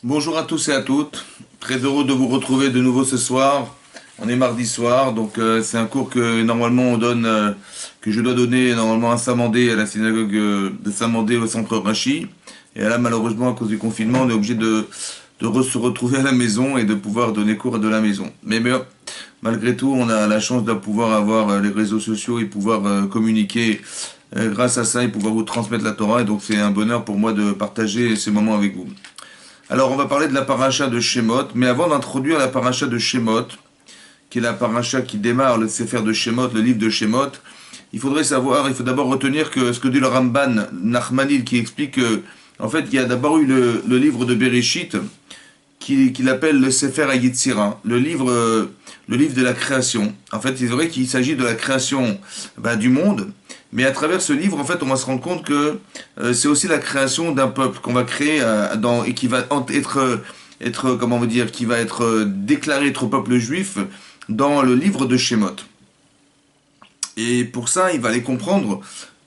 Bonjour à tous et à toutes. Très heureux de vous retrouver de nouveau ce soir. On est mardi soir, donc c'est un cours que normalement on donne, que je dois donner normalement à Saint-Mandé, à la synagogue de Saint-Mandé au centre Rachi. Et là, malheureusement, à cause du confinement, on est obligé de se retrouver à la maison et de pouvoir donner cours de la maison. Mais malgré tout, on a la chance de pouvoir avoir les réseaux sociaux et pouvoir communiquer grâce à ça et pouvoir vous transmettre la Torah. Et donc c'est un bonheur pour moi de partager ces moments avec vous. Alors, on va parler de la paracha de Shemot, mais avant d'introduire la paracha de Shemot, qui est la paracha qui démarre le Sefer de Shemot, le livre de Shemot, il faut d'abord retenir que ce que dit le Ramban Nachmanil, qui explique que, en fait, il y a d'abord eu le livre de Bereshit, qu'il appelle le Sefer HaYetzira, le livre de la création. En fait, c'est vrai qu'il s'agit de la création du monde, mais à travers ce livre, en fait, on va se rendre compte que c'est aussi la création d'un peuple qu'on va créer et qui va comment on va dire, qui va être déclaré être au peuple juif dans le livre de Shemot. Et pour ça, il va aller comprendre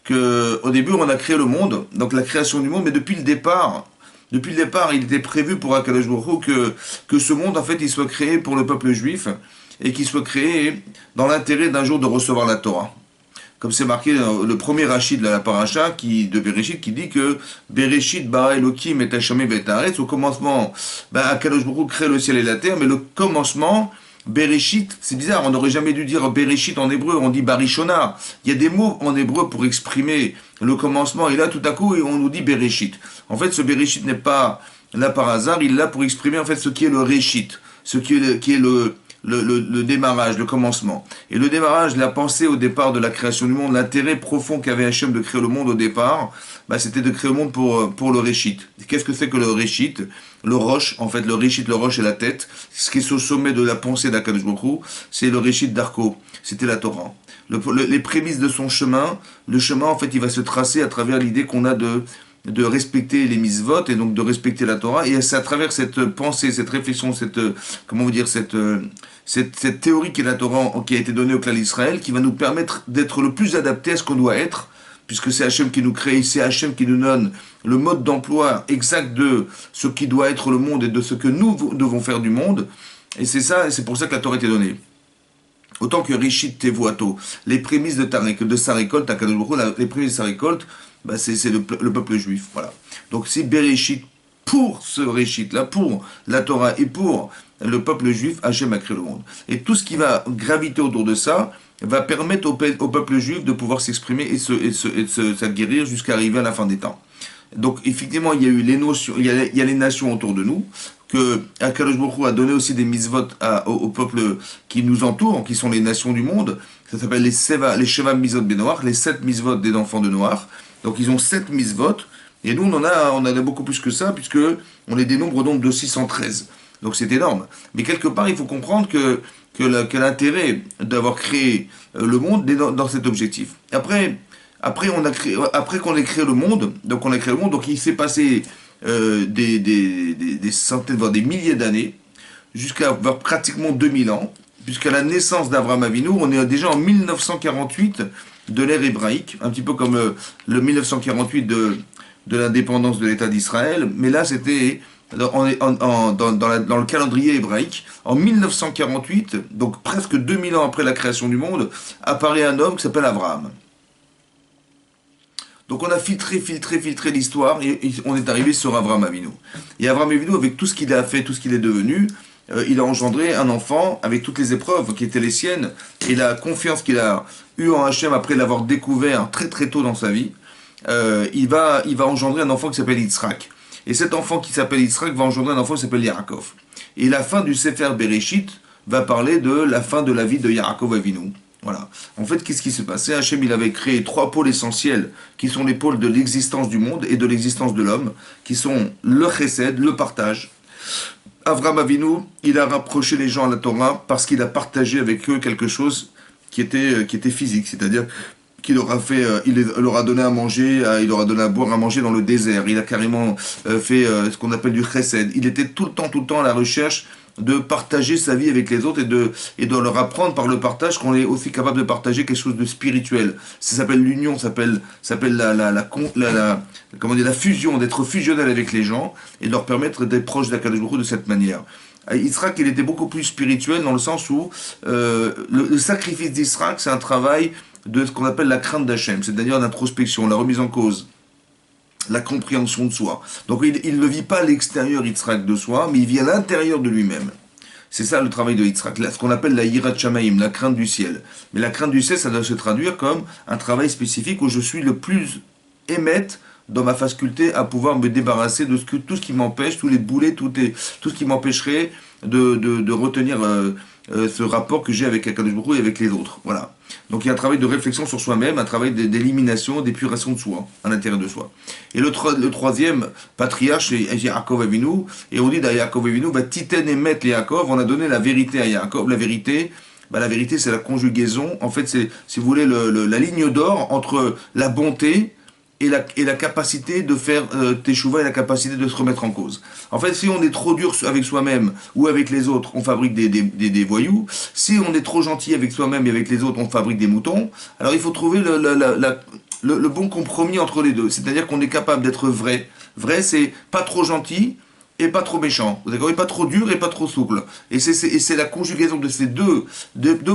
que au début, on a créé le monde, donc la création du monde, mais depuis le départ, il était prévu pour Akadosh Baruch Hu que ce monde, en fait, il soit créé pour le peuple juif et qu'il soit créé dans l'intérêt d'un jour de recevoir la Torah. Comme c'est marqué dans le premier rachid de la paracha de Bereshit qui dit que Bereshit bara Elohim et Hashem et Haaretz, au commencement, Akadosh Baruch Hu crée le ciel et la terre, mais le commencement, Bereshit, c'est bizarre, on n'aurait jamais dû dire Bereshit en hébreu, on dit Barishona. Il y a des mots en hébreu pour exprimer le commencement, et là tout à coup on nous dit Bereshit. En fait, ce Bereshit n'est pas là par hasard, il est là pour exprimer en fait ce qui est le Reshit, ce qui est le démarrage, le commencement. Et le démarrage, la pensée au départ de la création du monde, l'intérêt profond qu'avait Hachem de créer le monde au départ, c'était de créer le monde pour le Réchit. Qu'est-ce que c'est que le Réchit? Le Roche, en fait, le Réchit, le Roche et la tête, ce qui est au sommet de la pensée d'Akadosh Baruch Hu, c'est le Réchit d'Arko, c'était la Torah. Les prémices de son chemin, le chemin, en fait, il va se tracer à travers l'idée qu'on a de respecter les mitzvot et donc de respecter la Torah. Et c'est à travers cette pensée, cette réflexion, comment vous dire, cette théorie qui est la Torah, qui a été donnée au clan d'Israël, qui va nous permettre d'être le plus adapté à ce qu'on doit être, puisque c'est Hachem qui nous crée, c'est Hachem qui nous donne le mode d'emploi exact de ce qui doit être le monde et de ce que nous devons faire du monde. Et c'est ça, et c'est pour ça que la Torah a été donnée. Autant que Rishit Tevuato, les prémices de sa récolte, les prémices de sa récolte, c'est le peuple juif. Voilà. Donc c'est Bereshit pour ce Réchit là, pour la Torah et pour le peuple juif, Hachem a créé le monde. Et tout ce qui va graviter autour de ça va permettre au peuple juif de pouvoir s'exprimer et s'aguerrir jusqu'à arriver à la fin des temps. Donc effectivement, il y a eu les notions, il y a les nations autour de nous, que Akadosh Baruch Hu a donné aussi des mitzvot au peuple qui nous entoure, qui sont les nations du monde. Ça s'appelle les Sheva Mitzvot Benoach, les 7 mitzvot des enfants de Noach. Donc ils ont 7 mitzvot, et nous on en a beaucoup plus que ça, puisque on les dénombre donc de 613. Donc c'est énorme. Mais quelque part, il faut comprendre que l'intérêt d'avoir créé le monde est dans cet objectif. Après qu'on ait créé le monde, donc il s'est passé des centaines, voire des milliers d'années, jusqu'à pratiquement 2000 ans, jusqu'à la naissance d'Abraham Avinu. On est déjà en 1948 de l'ère hébraïque, un petit peu comme le 1948 de l'indépendance de l'État d'Israël, mais là c'était dans le calendrier hébraïque. En 1948, donc presque 2000 ans après la création du monde, apparaît un homme qui s'appelle Abraham. Donc on a filtré l'histoire et on est arrivé sur Abraham Avinu. Et Abraham Avinu, avec tout ce qu'il a fait, tout ce qu'il est devenu, il a engendré un enfant avec toutes les épreuves qui étaient les siennes et la confiance qu'il a eue en Hachem après l'avoir découvert très très tôt dans sa vie. Il va engendrer un enfant qui s'appelle Yitzhak. Et cet enfant qui s'appelle Yitzhak va engendrer un enfant qui s'appelle Yaakov. Et la fin du Sefer Bereshit va parler de la fin de la vie de Yaakov Avinu. Voilà. En fait, qu'est-ce qui s'est passé? Hachem, il avait créé 3 pôles essentiels qui sont les pôles de l'existence du monde et de l'existence de l'homme, qui sont le chesed, le partage. Avraham Avinu, il a rapproché les gens à la Torah parce qu'il a partagé avec eux quelque chose qui était physique, c'est-à-dire qu'il il leur a donné à manger, il leur a donné à boire, à manger dans le désert. Il a carrément fait ce qu'on appelle du chesed. Il était tout le temps à la recherche de partager sa vie avec les autres et de leur apprendre par le partage qu'on est aussi capable de partager quelque chose de spirituel. Ça s'appelle l'union, ça s'appelle comment dire, la fusion, d'être fusionnel avec les gens et de leur permettre d'être proche d'Akadosh Baruch Hu de cette manière. Yitzhak, il était beaucoup plus spirituel dans le sens où le sacrifice d'Yitzhak, c'est un travail de ce qu'on appelle la crainte d'Hachem, c'est-à-dire l'introspection, la remise en cause, la compréhension de soi. Donc il ne vit pas à l'extérieur Yitzhak de soi, mais il vit à l'intérieur de lui-même. C'est ça le travail de Yitzhak, ce qu'on appelle la Yirat Shamaim, la crainte du ciel. Mais la crainte du ciel, ça doit se traduire comme un travail spécifique où je suis le plus émette dans ma faculté à pouvoir me débarrasser de tout ce qui m'empêche, tous les boulets, tout ce qui m'empêcherait de retenir ce rapport que j'ai avec Akadosh Baruch Hu et avec les autres. Voilà. Donc il y a un travail de réflexion sur soi-même, un travail d'élimination, d'épuration de soi, à l'intérieur de soi. Et le troisième patriarche, c'est Yaakov Avinu, et on dit à Yaakov Avinu, Titen emet le Yaakov, on a donné la vérité à Yaakov. La vérité, c'est la conjugaison, en fait c'est, si vous voulez, la ligne d'or entre la bonté et la capacité de faire teshuva et la capacité de se remettre en cause. En fait, si on est trop dur avec soi-même ou avec les autres, on fabrique des voyous. Si on est trop gentil avec soi-même et avec les autres, on fabrique des moutons. Alors il faut trouver le bon compromis entre les deux. C'est-à-dire qu'on est capable d'être vrai. Vrai, c'est pas trop gentil et pas trop méchant. Vous d'accord? Et pas trop dur et pas trop souple. Et c'est la conjugaison de ces deux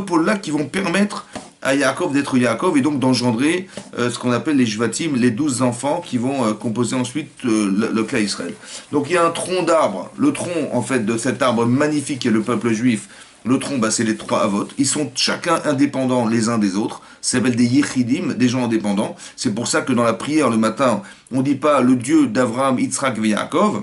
pôles-là qui vont permettre à Yaakov d'être Yaakov et donc d'engendrer ce qu'on appelle les Shvatim, les 12 enfants qui vont composer ensuite le clan Israël. Donc il y a un tronc d'arbre, le tronc en fait de cet arbre magnifique qui est le peuple juif. Le tronc, c'est les 3 avot. Ils sont chacun indépendants les uns des autres. Ça s'appelle des Yechidim, des gens indépendants. C'est pour ça que dans la prière le matin, on ne dit pas le Dieu d'Avraham, Yitzhak et Yaakov.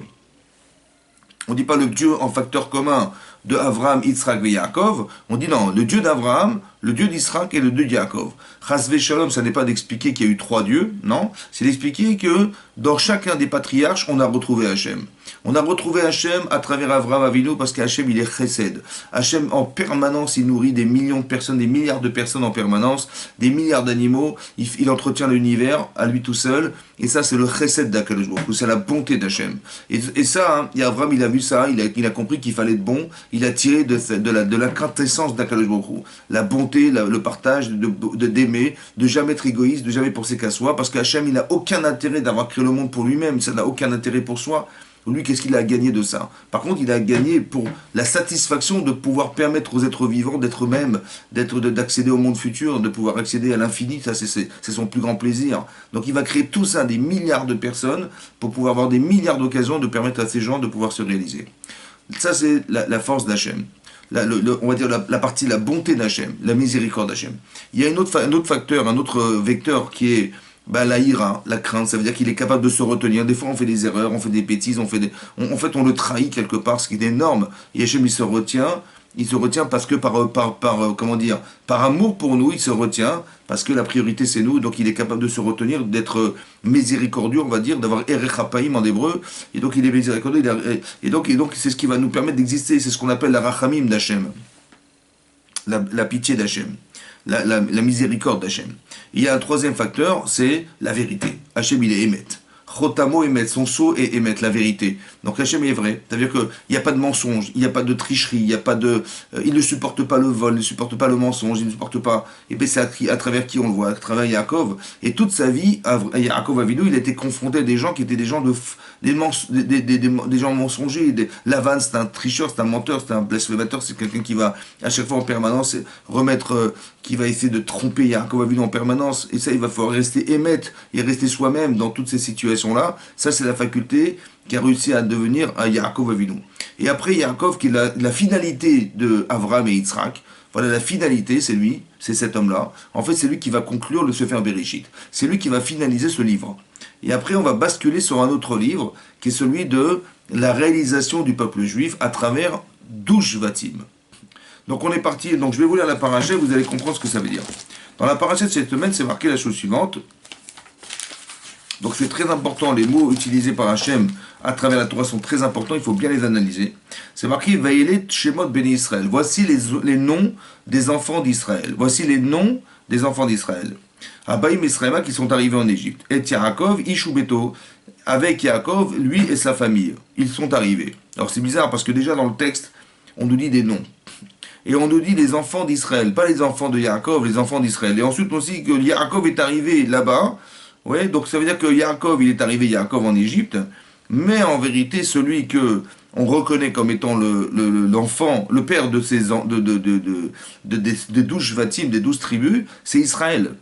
On ne dit pas le Dieu en facteur commun de Avraham, Yitzhak et Yaakov. On dit non, le Dieu d'Avraham, le Dieu d'Israël et le Dieu de Yaakov. Chasvé Shalom, ça n'est pas d'expliquer qu'il y a eu 3 dieux, non. C'est d'expliquer que dans chacun des patriarches, on a retrouvé Hachem. On a retrouvé Hachem à travers Avraham Avinu parce qu'Hachem, il est chesed. Hachem, en permanence, il nourrit des millions de personnes, des milliards de personnes en permanence, des milliards d'animaux. Il entretient l'univers à lui tout seul. Et ça, c'est le chesed d'Akadosh Baruch Hu, c'est la bonté d'Hachem. Et ça, Avraham, il a vu ça, il a compris qu'il fallait être bon. Il a tiré de la quintessence d'Akadosh Baruch Hu. La bonté, le partage, d'aimer, de jamais être égoïste, de jamais penser qu'à soi. Parce qu'Hachem, il n'a aucun intérêt d'avoir créé le monde pour lui-même. Ça n'a aucun intérêt pour soi. Lui, qu'est-ce qu'il a gagné de ça? Par contre, il a gagné pour la satisfaction de pouvoir permettre aux êtres vivants d'être eux-mêmes, d'accéder au monde futur, de pouvoir accéder à l'infini. Ça, c'est son plus grand plaisir. Donc, il va créer tout ça, des milliards de personnes, pour pouvoir avoir des milliards d'occasions de permettre à ces gens de pouvoir se réaliser. Ça, c'est la force d'Hachem. On va dire la partie, la bonté d'Hachem, la miséricorde d'Hachem. Il y a un autre facteur, un autre vecteur qui est la ira, la crainte. Ça veut dire qu'il est capable de se retenir. Des fois, on fait des erreurs, on fait des bêtises, en fait, on le trahit quelque part, ce qui est énorme. Et Hachem, il se retient parce que par amour pour nous, il se retient, parce que la priorité c'est nous, donc il est capable de se retenir, d'être miséricordieux, on va dire, d'avoir erech hapaim en hébreu, et donc il est miséricordieux, et donc c'est ce qui va nous permettre d'exister, c'est ce qu'on appelle la rachamim d'Hachem, la pitié d'Hachem, la miséricorde d'Hachem. Il y a un troisième facteur, c'est la vérité. Hachem, il est émet. Chotamo émet, son sceau est émet, la vérité. Donc Hachem est vrai. C'est-à-dire qu'il n'y a pas de mensonge, il n'y a pas de tricherie, il ne supporte pas le vol, il ne supporte pas le mensonge, il ne supporte pas. Et bien c'est à travers qui on le voit, à travers Yaakov. Et toute sa vie, Yaakov Avinu, il a été confronté à des gens qui étaient des gens des gens mensongers. Lavan, c'est un tricheur, c'est un menteur, c'est un blasphémateur, c'est quelqu'un qui va à chaque fois en permanence qui va essayer de tromper Yaakov Avinu en permanence. Et ça, il va falloir rester émettre et rester soi-même dans toutes ces situations-là. Ça, c'est la faculté qui a réussi à devenir un Yaakov Avinu. Et après, Yaakov, qui est la finalité de Avraham et Yitzhak. Voilà, la finalité, c'est lui, c'est cet homme-là. En fait, c'est lui qui va conclure le Sefer Bereshit. C'est lui qui va finaliser ce livre. Et après, on va basculer sur un autre livre, qui est celui de la réalisation du peuple juif à travers 12 Shvatim. Donc on est parti, donc je vais vous lire la paracha, vous allez comprendre ce que ça veut dire. Dans la paracha de cette semaine, c'est marqué la chose suivante. Donc c'est très important, les mots utilisés par Hachem à travers la Torah sont très importants, il faut bien les analyser. C'est marqué Vayelet Shemot Bnei Israël. Voici les noms des enfants d'Israël. Voici les noms des enfants d'Israël. Abaïm Israëma qui sont arrivés en Égypte. Et Yaakov, Ishubeto, avec Yaakov, lui et sa famille. Ils sont arrivés. Alors c'est bizarre parce que déjà dans le texte, on nous dit des noms. Et on nous dit les enfants d'Israël, pas les enfants de Yaakov, les enfants d'Israël. Et ensuite aussi que Yaakov est arrivé là-bas. Ouais, donc ça veut dire que Yaakov, il est arrivé Yaakov en Égypte, mais en vérité, celui que on reconnaît comme étant l'enfant, le père de ces des 12 Shvatim, des 12 tribus, c'est Israël.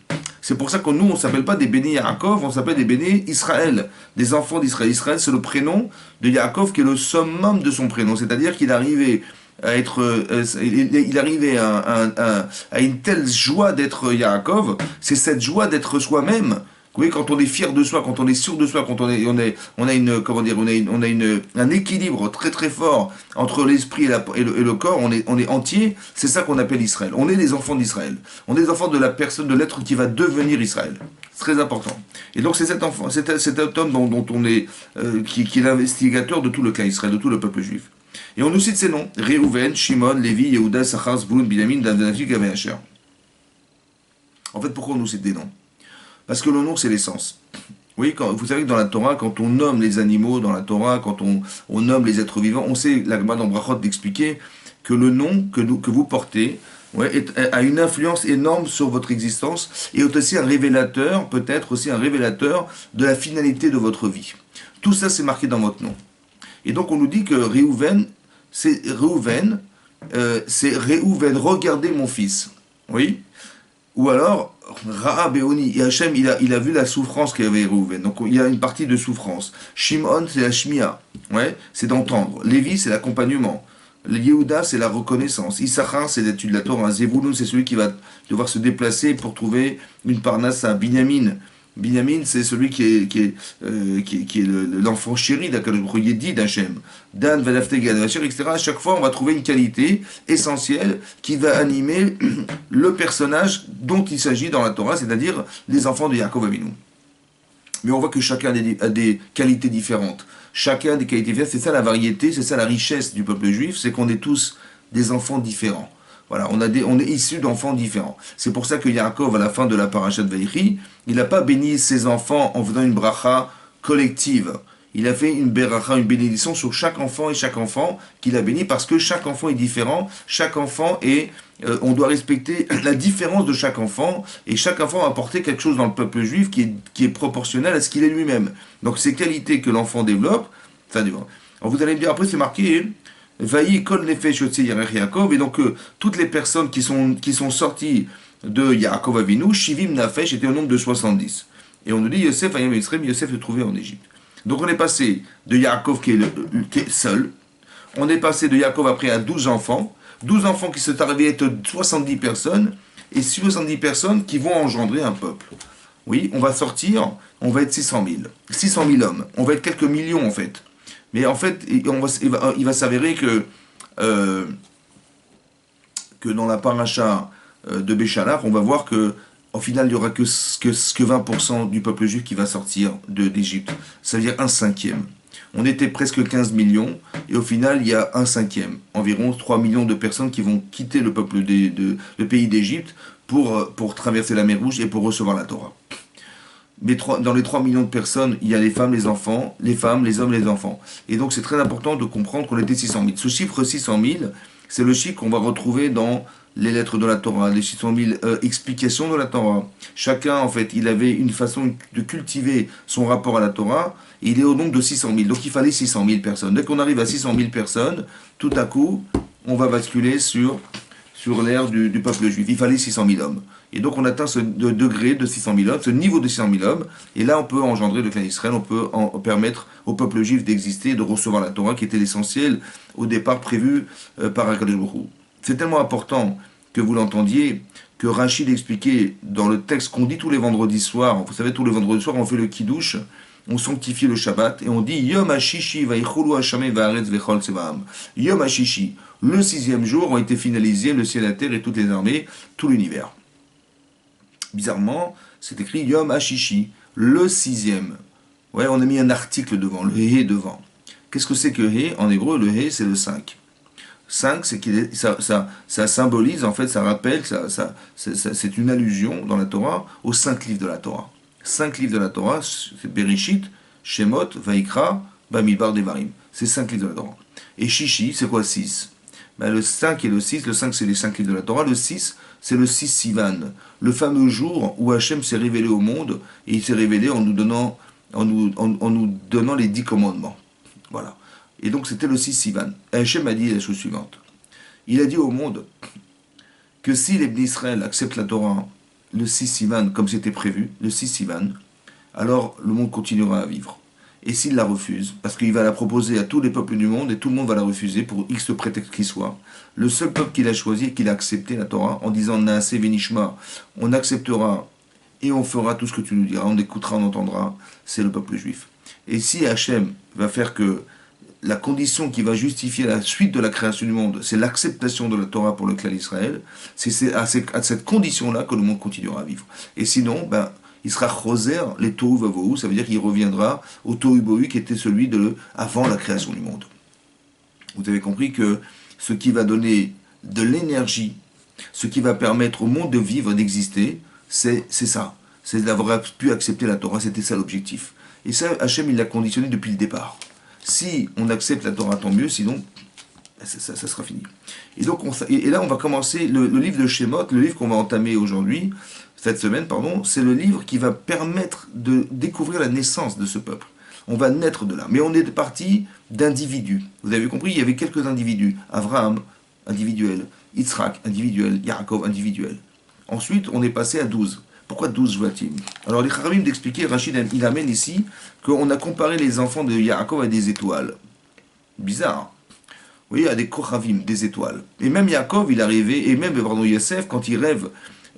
C'est pour ça que nous, on ne s'appelle pas des bénis Yaakov, on s'appelle des bénis Israël, des enfants d'Israël. Israël, c'est le prénom de Yaakov qui est le summum de son prénom, c'est-à-dire qu'il arrivait à être, il arrivait à une telle joie d'être Yaakov, c'est cette joie d'être soi-même. Vous voyez, quand on est fier de soi, quand on est sûr de soi, quand on a une, comment dire, un équilibre très très fort entre l'esprit et le corps, on est entier, c'est ça qu'on appelle Israël. On est les enfants d'Israël. On est les enfants de la personne, de l'être qui va devenir Israël. C'est très important. Et donc c'est cet enfant, cet homme dont on est, qui est l'investigateur de tout le cas Israël, de tout le peuple juif. Et on nous cite ces noms: Réhouven, Shimon, Lévi, Yehuda, Sachar, Zvulun, Binyamin, Dan, Naphtali, Gad et Asher. En fait, pourquoi on nous cite des noms? Parce que le nom, c'est l'essence. Oui, vous savez que dans la Torah, quand on nomme les animaux dans la Torah, quand on nomme les êtres vivants, on sait, la Gemara dans Brachot d'expliquer que le nom que vous portez, ouais, a une influence énorme sur votre existence et est aussi un révélateur, peut-être aussi un révélateur de la finalité de votre vie. Tout ça, c'est marqué dans votre nom. Et donc, on nous dit que Réhouven, c'est Réhouven, regardez mon fils. Oui. Ou alors, Ra'a Beoni, et Hachem, il a vu la souffrance qu'il y avait Réhouven. Donc il y a une partie de souffrance. Shimon, c'est la shmia, ouais, c'est d'entendre. Lévi, c'est l'accompagnement. Yehuda, c'est la reconnaissance. Issachar, c'est l'étude de la Torah. Zevulun, c'est celui qui va devoir se déplacer pour trouver une parnassa. Binyamin, c'est celui qui est l'enfant chéri d'Akadosh Yedi d'Hachem. Dan, Naphtali, Gad et Asher, etc. À chaque fois, on va trouver une qualité essentielle qui va animer le personnage dont il s'agit dans la Torah, c'est-à-dire les enfants de Yaakov Avinu. Mais on voit que chacun a des qualités différentes. Chacun a des qualités différentes. C'est ça la variété, c'est ça la richesse du peuple juif, c'est qu'on est tous des enfants différents. Voilà, on est issus d'enfants différents. C'est pour ça que Yaakov, à la fin de la paracha de Vaïchi, il n'a pas béni ses enfants en faisant une bracha collective. Il a fait une beracha, une bénédiction sur chaque enfant et chaque enfant qu'il a béni, parce que chaque enfant est différent, chaque enfant est... on doit respecter la différence de chaque enfant, et chaque enfant va apporter quelque chose dans le peuple juif qui est proportionnel à ce qu'il est lui-même. Donc ces qualités que l'enfant développe, ça dépend. Alors vous allez me dire, après c'est marqué... Vaï kol nefesh yotze yarech Yaakov, et donc toutes les personnes qui sont sorties de Yaakov Avinu, Shivim nafesh, était au nombre de 70. Et on nous dit Yosef ayam Yisraël, Yosef se trouvait en Égypte. Donc on est passé de Yaakov qui est seul, on est passé de Yaakov après à 12 enfants qui sont arrivés à être 70 personnes, et 70 personnes qui vont engendrer un peuple. Oui, on va sortir, on va être 600 000 hommes, on va être quelques millions en fait. Mais en fait, il va s'avérer que dans la paracha de Béchalach, on va voir que au final, il n'y aura que 20% du peuple juif qui va sortir d'Égypte. Ça veut dire un cinquième. On était presque 15 millions, et au final, il y a un cinquième. Environ 3 millions de personnes qui vont quitter le pays d'Égypte pour traverser la mer Rouge et pour recevoir la Torah. Mais dans les 3 millions de personnes, il y a les femmes, les enfants, les femmes, les hommes, les enfants. Et donc c'est très important de comprendre qu'on était 600 000. Ce chiffre 600 000, c'est le chiffre qu'on va retrouver dans les lettres de la Torah, les 600 000 explications de la Torah. Chacun, en fait, il avait une façon de cultiver son rapport à la Torah, et il est au nombre de 600 000. Donc il fallait 600 000 personnes. Dès qu'on arrive à 600 000 personnes, tout à coup, on va basculer sur l'ère du peuple juif. Il fallait 600 000 hommes. Et donc on atteint ce degré de 600 000 hommes, ce niveau de 600 000 hommes, et là on peut engendrer le clan d'Israël, on peut permettre au peuple juif d'exister, de recevoir la Torah, qui était l'essentiel au départ prévu par Akadosh Baruch Hu. C'est tellement important que vous l'entendiez, que Rachid expliquait dans le texte qu'on dit tous les vendredis soirs. Vous savez, tous les vendredis soirs on fait le kiddush, on sanctifie le Shabbat, et on dit Yom HaShishi vaichulu Hashamim va'aretz vechol tsevaam. Yom HaShishi, le 6e jour, ont été finalisés le ciel, la terre et toutes les armées, tout l'univers. Bizarrement, c'est écrit Yom HaShishi, le 6e. Ouais, on a mis un article devant, le He devant. Qu'est-ce que c'est que He? En hébreu, le He, c'est le 5. 5, c'est ça symbolise, en fait, ça rappelle, c'est une allusion dans la Torah aux 5 livres de la Torah. 5 livres de la Torah, c'est Bereshit, Shemot, Vaikra, Bamidbar, Devarim. C'est 5 livres de la Torah. Et Shishi, c'est quoi 6? Ben, le 5 et le 6, le 5 c'est les 5 livres de la Torah, le 6 c'est le 6 Sivan, le fameux jour où Hachem s'est révélé au monde, et il s'est révélé en nous donnant, en nous donnant les 10 commandements. Voilà. Et donc c'était le 6 Sivan. Et Hachem a dit la chose suivante. Il a dit au monde que si les Bnei Israël acceptent la Torah le 6 Sivan comme c'était prévu, le 6 Sivan, alors le monde continuera à vivre. Et s'il la refuse, parce qu'il va la proposer à tous les peuples du monde et tout le monde va la refuser pour X prétexte qu'il soit, le seul peuple qu'il a choisi et qu'il a accepté la Torah en disant Naaseh Venishma, on acceptera et on fera tout ce que tu nous diras, on écoutera, on entendra, c'est le peuple juif. Et si Hachem va faire que la condition qui va justifier la suite de la création du monde, c'est l'acceptation de la Torah pour le clan d'Israël, c'est à cette condition-là que le monde continuera à vivre. Et sinon, ben, il sera choser les tohu vavohu, ça veut dire qu'il reviendra au tohu bohu qui était celui de avant la création du monde. Vous avez compris que ce qui va donner de l'énergie, ce qui va permettre au monde de vivre, d'exister, c'est ça. C'est d'avoir pu accepter la Torah, c'était ça l'objectif. Et ça, Hachem, il l'a conditionné depuis le départ. Si on accepte la Torah, tant mieux, sinon, ça sera fini. Et, donc et là, on va commencer le livre de Shemot, le livre qu'on va entamer aujourd'hui, cette semaine, pardon, c'est le livre qui va permettre de découvrir la naissance de ce peuple. On va naître de là. Mais on est parti d'individus. Vous avez compris, il y avait quelques individus. Abraham, individuel. Yitzhak, individuel. Yaakov, individuel. Ensuite, on est passé à 12. Pourquoi 12 Shvatim? Alors, les Kharamim d'expliquer, Rachid, il amène ici qu'on a comparé les enfants de Yaakov à des étoiles. Bizarre. Vous voyez, à des Kochavim, des étoiles. Et même Yaakov, il arrivait, et même, pardon, Yosef, quand il rêve,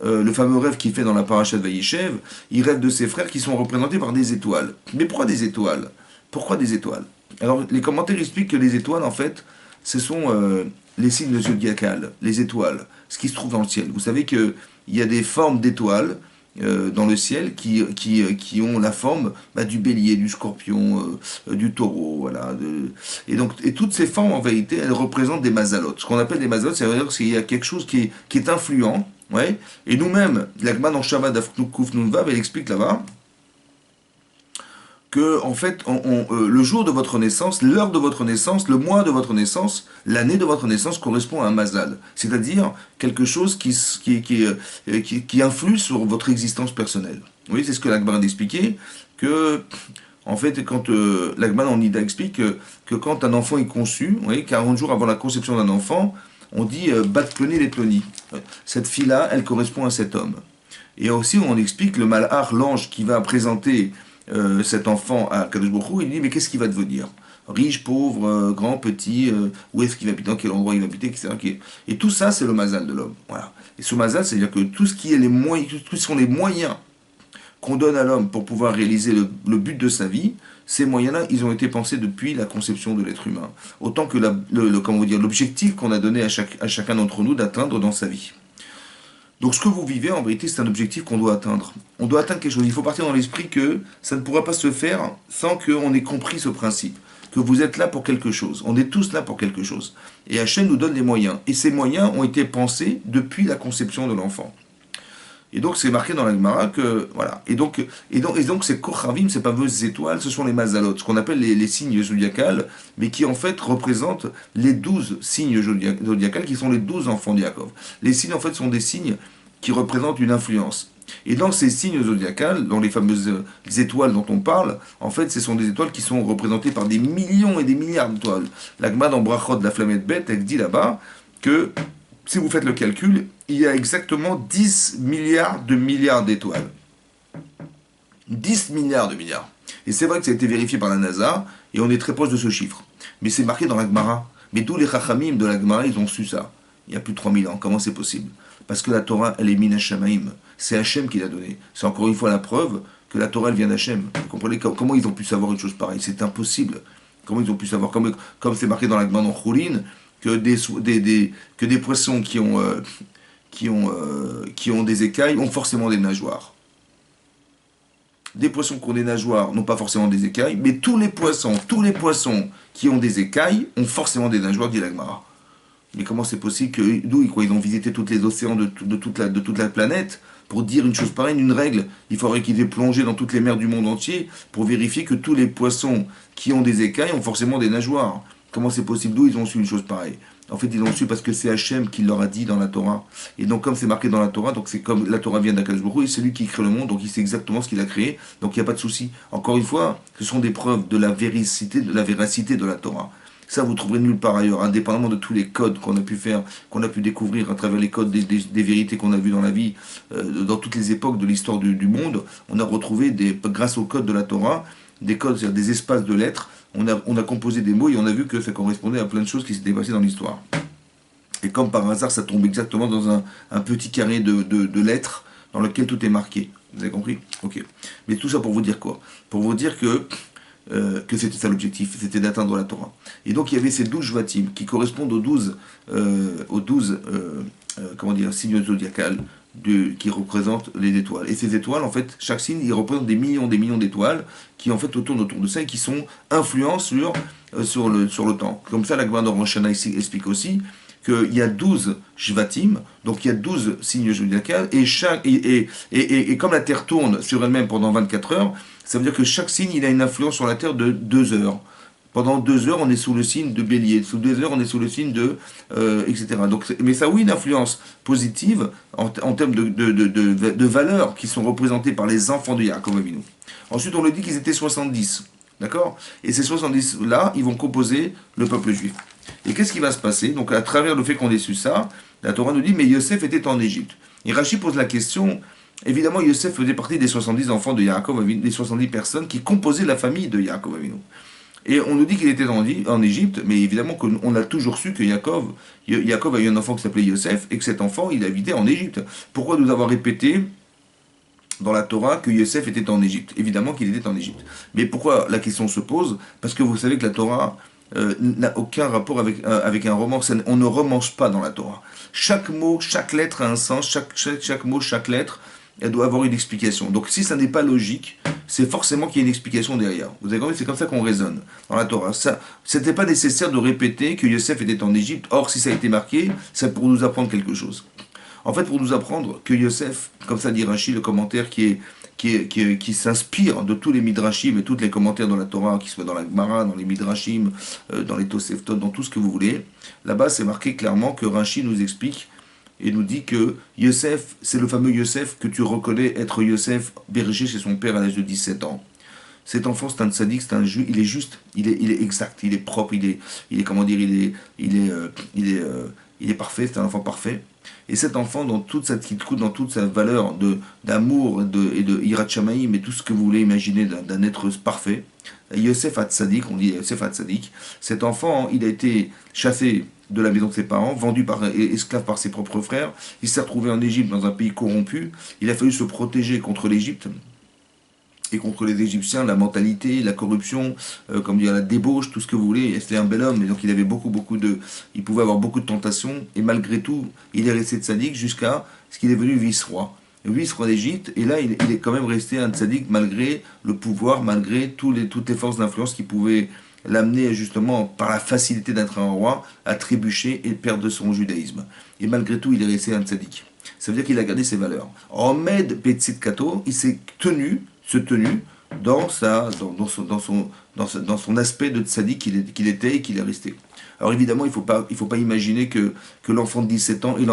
le fameux rêve qu'il fait dans la paracha de Vayishev, il rêve de ses frères qui sont représentés par des étoiles. Mais pourquoi des étoiles? Pourquoi des étoiles? Alors, les commentaires expliquent que les étoiles, en fait, ce sont les signes zodiacales, les étoiles, ce qui se trouve dans le ciel. Vous savez qu'il y a des formes d'étoiles dans le ciel qui ont la forme du bélier, du scorpion, du taureau, voilà. Et toutes ces formes, en vérité, elles représentent des mazalotes. Ce qu'on appelle des mazalotes, c'est-à-dire qu'il y a quelque chose qui est influent. Ouais. Et nous-mêmes, l'Agma dans Shabbat d'Afknoukouf Nunvav, elle explique là-bas que, en fait, le jour de votre naissance, l'heure de votre naissance, le mois de votre naissance, l'année de votre naissance correspond à un mazal. C'est-à-dire quelque chose qui influe sur votre existence personnelle. Oui, c'est ce que l'Agma a expliqué, que, en fait, quand l'Agma en Nida explique que quand un enfant est conçu, oui, 40 jours avant la conception d'un enfant, on dit bat ploni les ploni. Cette fille-là, elle correspond à cet homme. Et aussi, on explique le malhar, l'ange qui va présenter cet enfant à Kadosh Baruch Hu, il dit mais qu'est-ce qu'il va devenir? Riche, pauvre, grand, petit, où est-ce qu'il va habiter, dans quel endroit il va habiter, etc. Et tout ça, c'est le mazal de l'homme. Voilà. Et ce mazal, c'est-à-dire que tout ce qui est les moyens, tout ce sont les moyens qu'on donne à l'homme pour pouvoir réaliser le but de sa vie, ces moyens-là, ils ont été pensés depuis la conception de l'être humain. Autant que l'objectif qu'on a donné à chacun d'entre nous d'atteindre dans sa vie. Donc ce que vous vivez, en vérité, c'est un objectif qu'on doit atteindre. On doit atteindre quelque chose. Il faut partir dans l'esprit que ça ne pourra pas se faire sans qu'on ait compris ce principe. Que vous êtes là pour quelque chose. On est tous là pour quelque chose. Et Hachem nous donne les moyens. Et ces moyens ont été pensés depuis la conception de l'enfant. Et donc c'est marqué dans la Gemara que voilà. Et donc ces Kochavim, ces fameuses étoiles, ce sont les mazalot, ce qu'on appelle les signes zodiacales, mais qui en fait représentent les 12 signes zodiacales qui sont les 12 enfants de Yaakov. Les signes en fait sont des signes qui représentent une influence. Et dans ces signes zodiacales, dans les fameuses étoiles dont on parle, en fait ce sont des étoiles qui sont représentées par des millions et des milliards d'étoiles. La Gemara dans Brachot de la Flamette Bête, elle dit là-bas que si vous faites le calcul, il y a exactement 10 milliards d'étoiles. 10 milliards de milliards. Et c'est vrai que ça a été vérifié par la NASA, et on est très proche de ce chiffre. Mais c'est marqué dans la Gemara. Mais tous les Chachamim de la Gemara, ils ont su ça. Il y a plus de 3000 ans. Comment c'est possible? Parce que la Torah, elle est min Hashamaim. C'est Hachem qui l'a donnée. C'est encore une fois la preuve que la Torah, elle vient d'Hachem. Vous comprenez comment ils ont pu savoir une chose pareille? C'est impossible. Comment ils ont pu savoir? Comme c'est marqué dans la Gemara dans Choulin, que des poissons qui ont des écailles ont forcément des nageoires. Des poissons qui ont des nageoires n'ont pas forcément des écailles, mais tous les poissons qui ont des écailles ont forcément des nageoires, dit la Gemara. Mais comment c'est possible que d'où ils ont visité tous les océans de toute la planète pour dire une chose pareille, une règle? Il faudrait qu'ils aient plongé dans toutes les mers du monde entier pour vérifier que tous les poissons qui ont des écailles ont forcément des nageoires. Comment c'est possible? D'où ils ont su une chose pareille? En fait, ils l'ont su parce que c'est Hachem qui leur a dit dans la Torah. Et donc, comme c'est marqué dans la Torah, donc c'est comme la Torah vient d'Akadosh Baruch Hu, et c'est lui qui crée le monde, donc il sait exactement ce qu'il a créé, donc il n'y a pas de souci. Encore une fois, ce sont des preuves de la véracité de la Torah. Ça, vous trouverez nulle part ailleurs, indépendamment de tous les codes qu'on a pu faire, qu'on a pu découvrir à travers les codes des vérités qu'on a vues dans la vie, dans toutes les époques de l'histoire du monde. On a retrouvé, grâce aux codes de la Torah, des codes, c'est-à-dire des espaces de lettres. On a composé des mots et on a vu que ça correspondait à plein de choses qui s'étaient passées dans l'histoire. Et comme par hasard, ça tombe exactement dans un petit carré de lettres dans lequel tout est marqué. Vous avez compris? Ok. Mais tout ça pour vous dire quoi? Pour vous dire que c'était ça l'objectif, c'était d'atteindre la Torah. Et donc il y avait ces 12 Shvatim qui correspondent aux 12 comment dire, signes zodiacales qui représentent les étoiles. Et ces étoiles, en fait, chaque signe, il représente des millions d'étoiles qui en fait tournent autour de ça et qui sont influents sur le temps. Comme ça, la Gemara dans Rosh Hashanah explique aussi qu'il y a 12 Shvatim, donc il y a 12 signes zodiacales, et comme la Terre tourne sur elle-même pendant 24 heures, ça veut dire que chaque signe, il a une influence sur la Terre de 2 heures. Pendant 2 heures, on est sous le signe de Bélier. Sous 2 heures, on est sous le signe de... etc. Donc, mais ça a oui une influence positive en termes de valeurs qui sont représentées par les enfants de Yaakov Avinu. Ensuite, on le dit qu'ils étaient 70. D'accord? Et ces 70-là, ils vont composer le peuple juif. Et qu'est-ce qui va se passer? Donc, à travers le fait qu'on ait su ça, la Torah nous dit, mais Yosef était en Égypte. Et Rashi pose la question, évidemment, Yosef faisait partie des 70 enfants de Yaakov Avinu, des 70 personnes qui composaient la famille de Yaakov Avinu. Et on nous dit qu'il était en Égypte, mais évidemment qu'on a toujours su que Yaakov a eu un enfant qui s'appelait Yosef, et que cet enfant, il habitait en Égypte. Pourquoi nous avoir répété dans la Torah que Yosef était en Égypte? Évidemment qu'il était en Égypte. Mais pourquoi la question se pose? Parce que vous savez que la Torah n'a aucun rapport avec un roman. On ne romanche pas dans la Torah. Chaque mot, chaque lettre a un sens, chaque mot, chaque lettre, elle doit avoir une explication. Donc si ça n'est pas logique, c'est forcément qu'il y a une explication derrière. Vous avez compris? C'est comme ça qu'on raisonne dans la Torah. C'était pas nécessaire de répéter que Yosef était en Égypte. Or, si ça a été marqué, c'est pour nous apprendre quelque chose. En fait, pour nous apprendre que Yosef, comme ça dit Rashi, le commentaire qui s'inspire de tous les midrashim et tous les commentaires dans la Torah, qui soient dans la Gemara, dans les midrashim, dans les Toseftot, dans tout ce que vous voulez, là-bas c'est marqué clairement que Rashi nous explique et nous dit que Yosef, c'est le fameux Yosef que tu reconnais être Yosef, berger chez son père à l'âge de 17 ans. Cet enfant, c'est un tzaddik, c'est un juif, il est juste, il est exact, il est propre, il est comment dire, il est parfait, c'est un enfant parfait. Et cet enfant, dans toute sa valeur d'amour et de Hirat Shamaïm et tout ce que vous voulez imaginer d'un être parfait, Yosef Hatzadik, on dit Yosef Hatzadik, cet enfant, il a été chassé de la maison de ses parents, vendu esclave par ses propres frères, il s'est retrouvé en Égypte, dans un pays corrompu, il a fallu se protéger contre l'Égypte, et contre les Égyptiens, la mentalité, la corruption, comme dire la débauche, tout ce que vous voulez. C'était un bel homme, et donc il avait il pouvait avoir beaucoup de tentations, et malgré tout, il est resté tzaddik jusqu'à ce qu'il est devenu vice-roi. Vice-roi d'Égypte, et là, il est quand même resté un tzaddik malgré le pouvoir, malgré toutes les forces d'influence qui pouvaient l'amener justement, par la facilité d'être un roi, à trébucher et perdre son judaïsme. Et malgré tout, il est resté un tzaddik. Ça veut dire qu'il a gardé ses valeurs. Omed Betzit Kato, il s'est tenu dans son aspect de tzaddik qu'il était et qu'il est resté. Alors évidemment, il faut pas imaginer que l'enfant de 17 ans et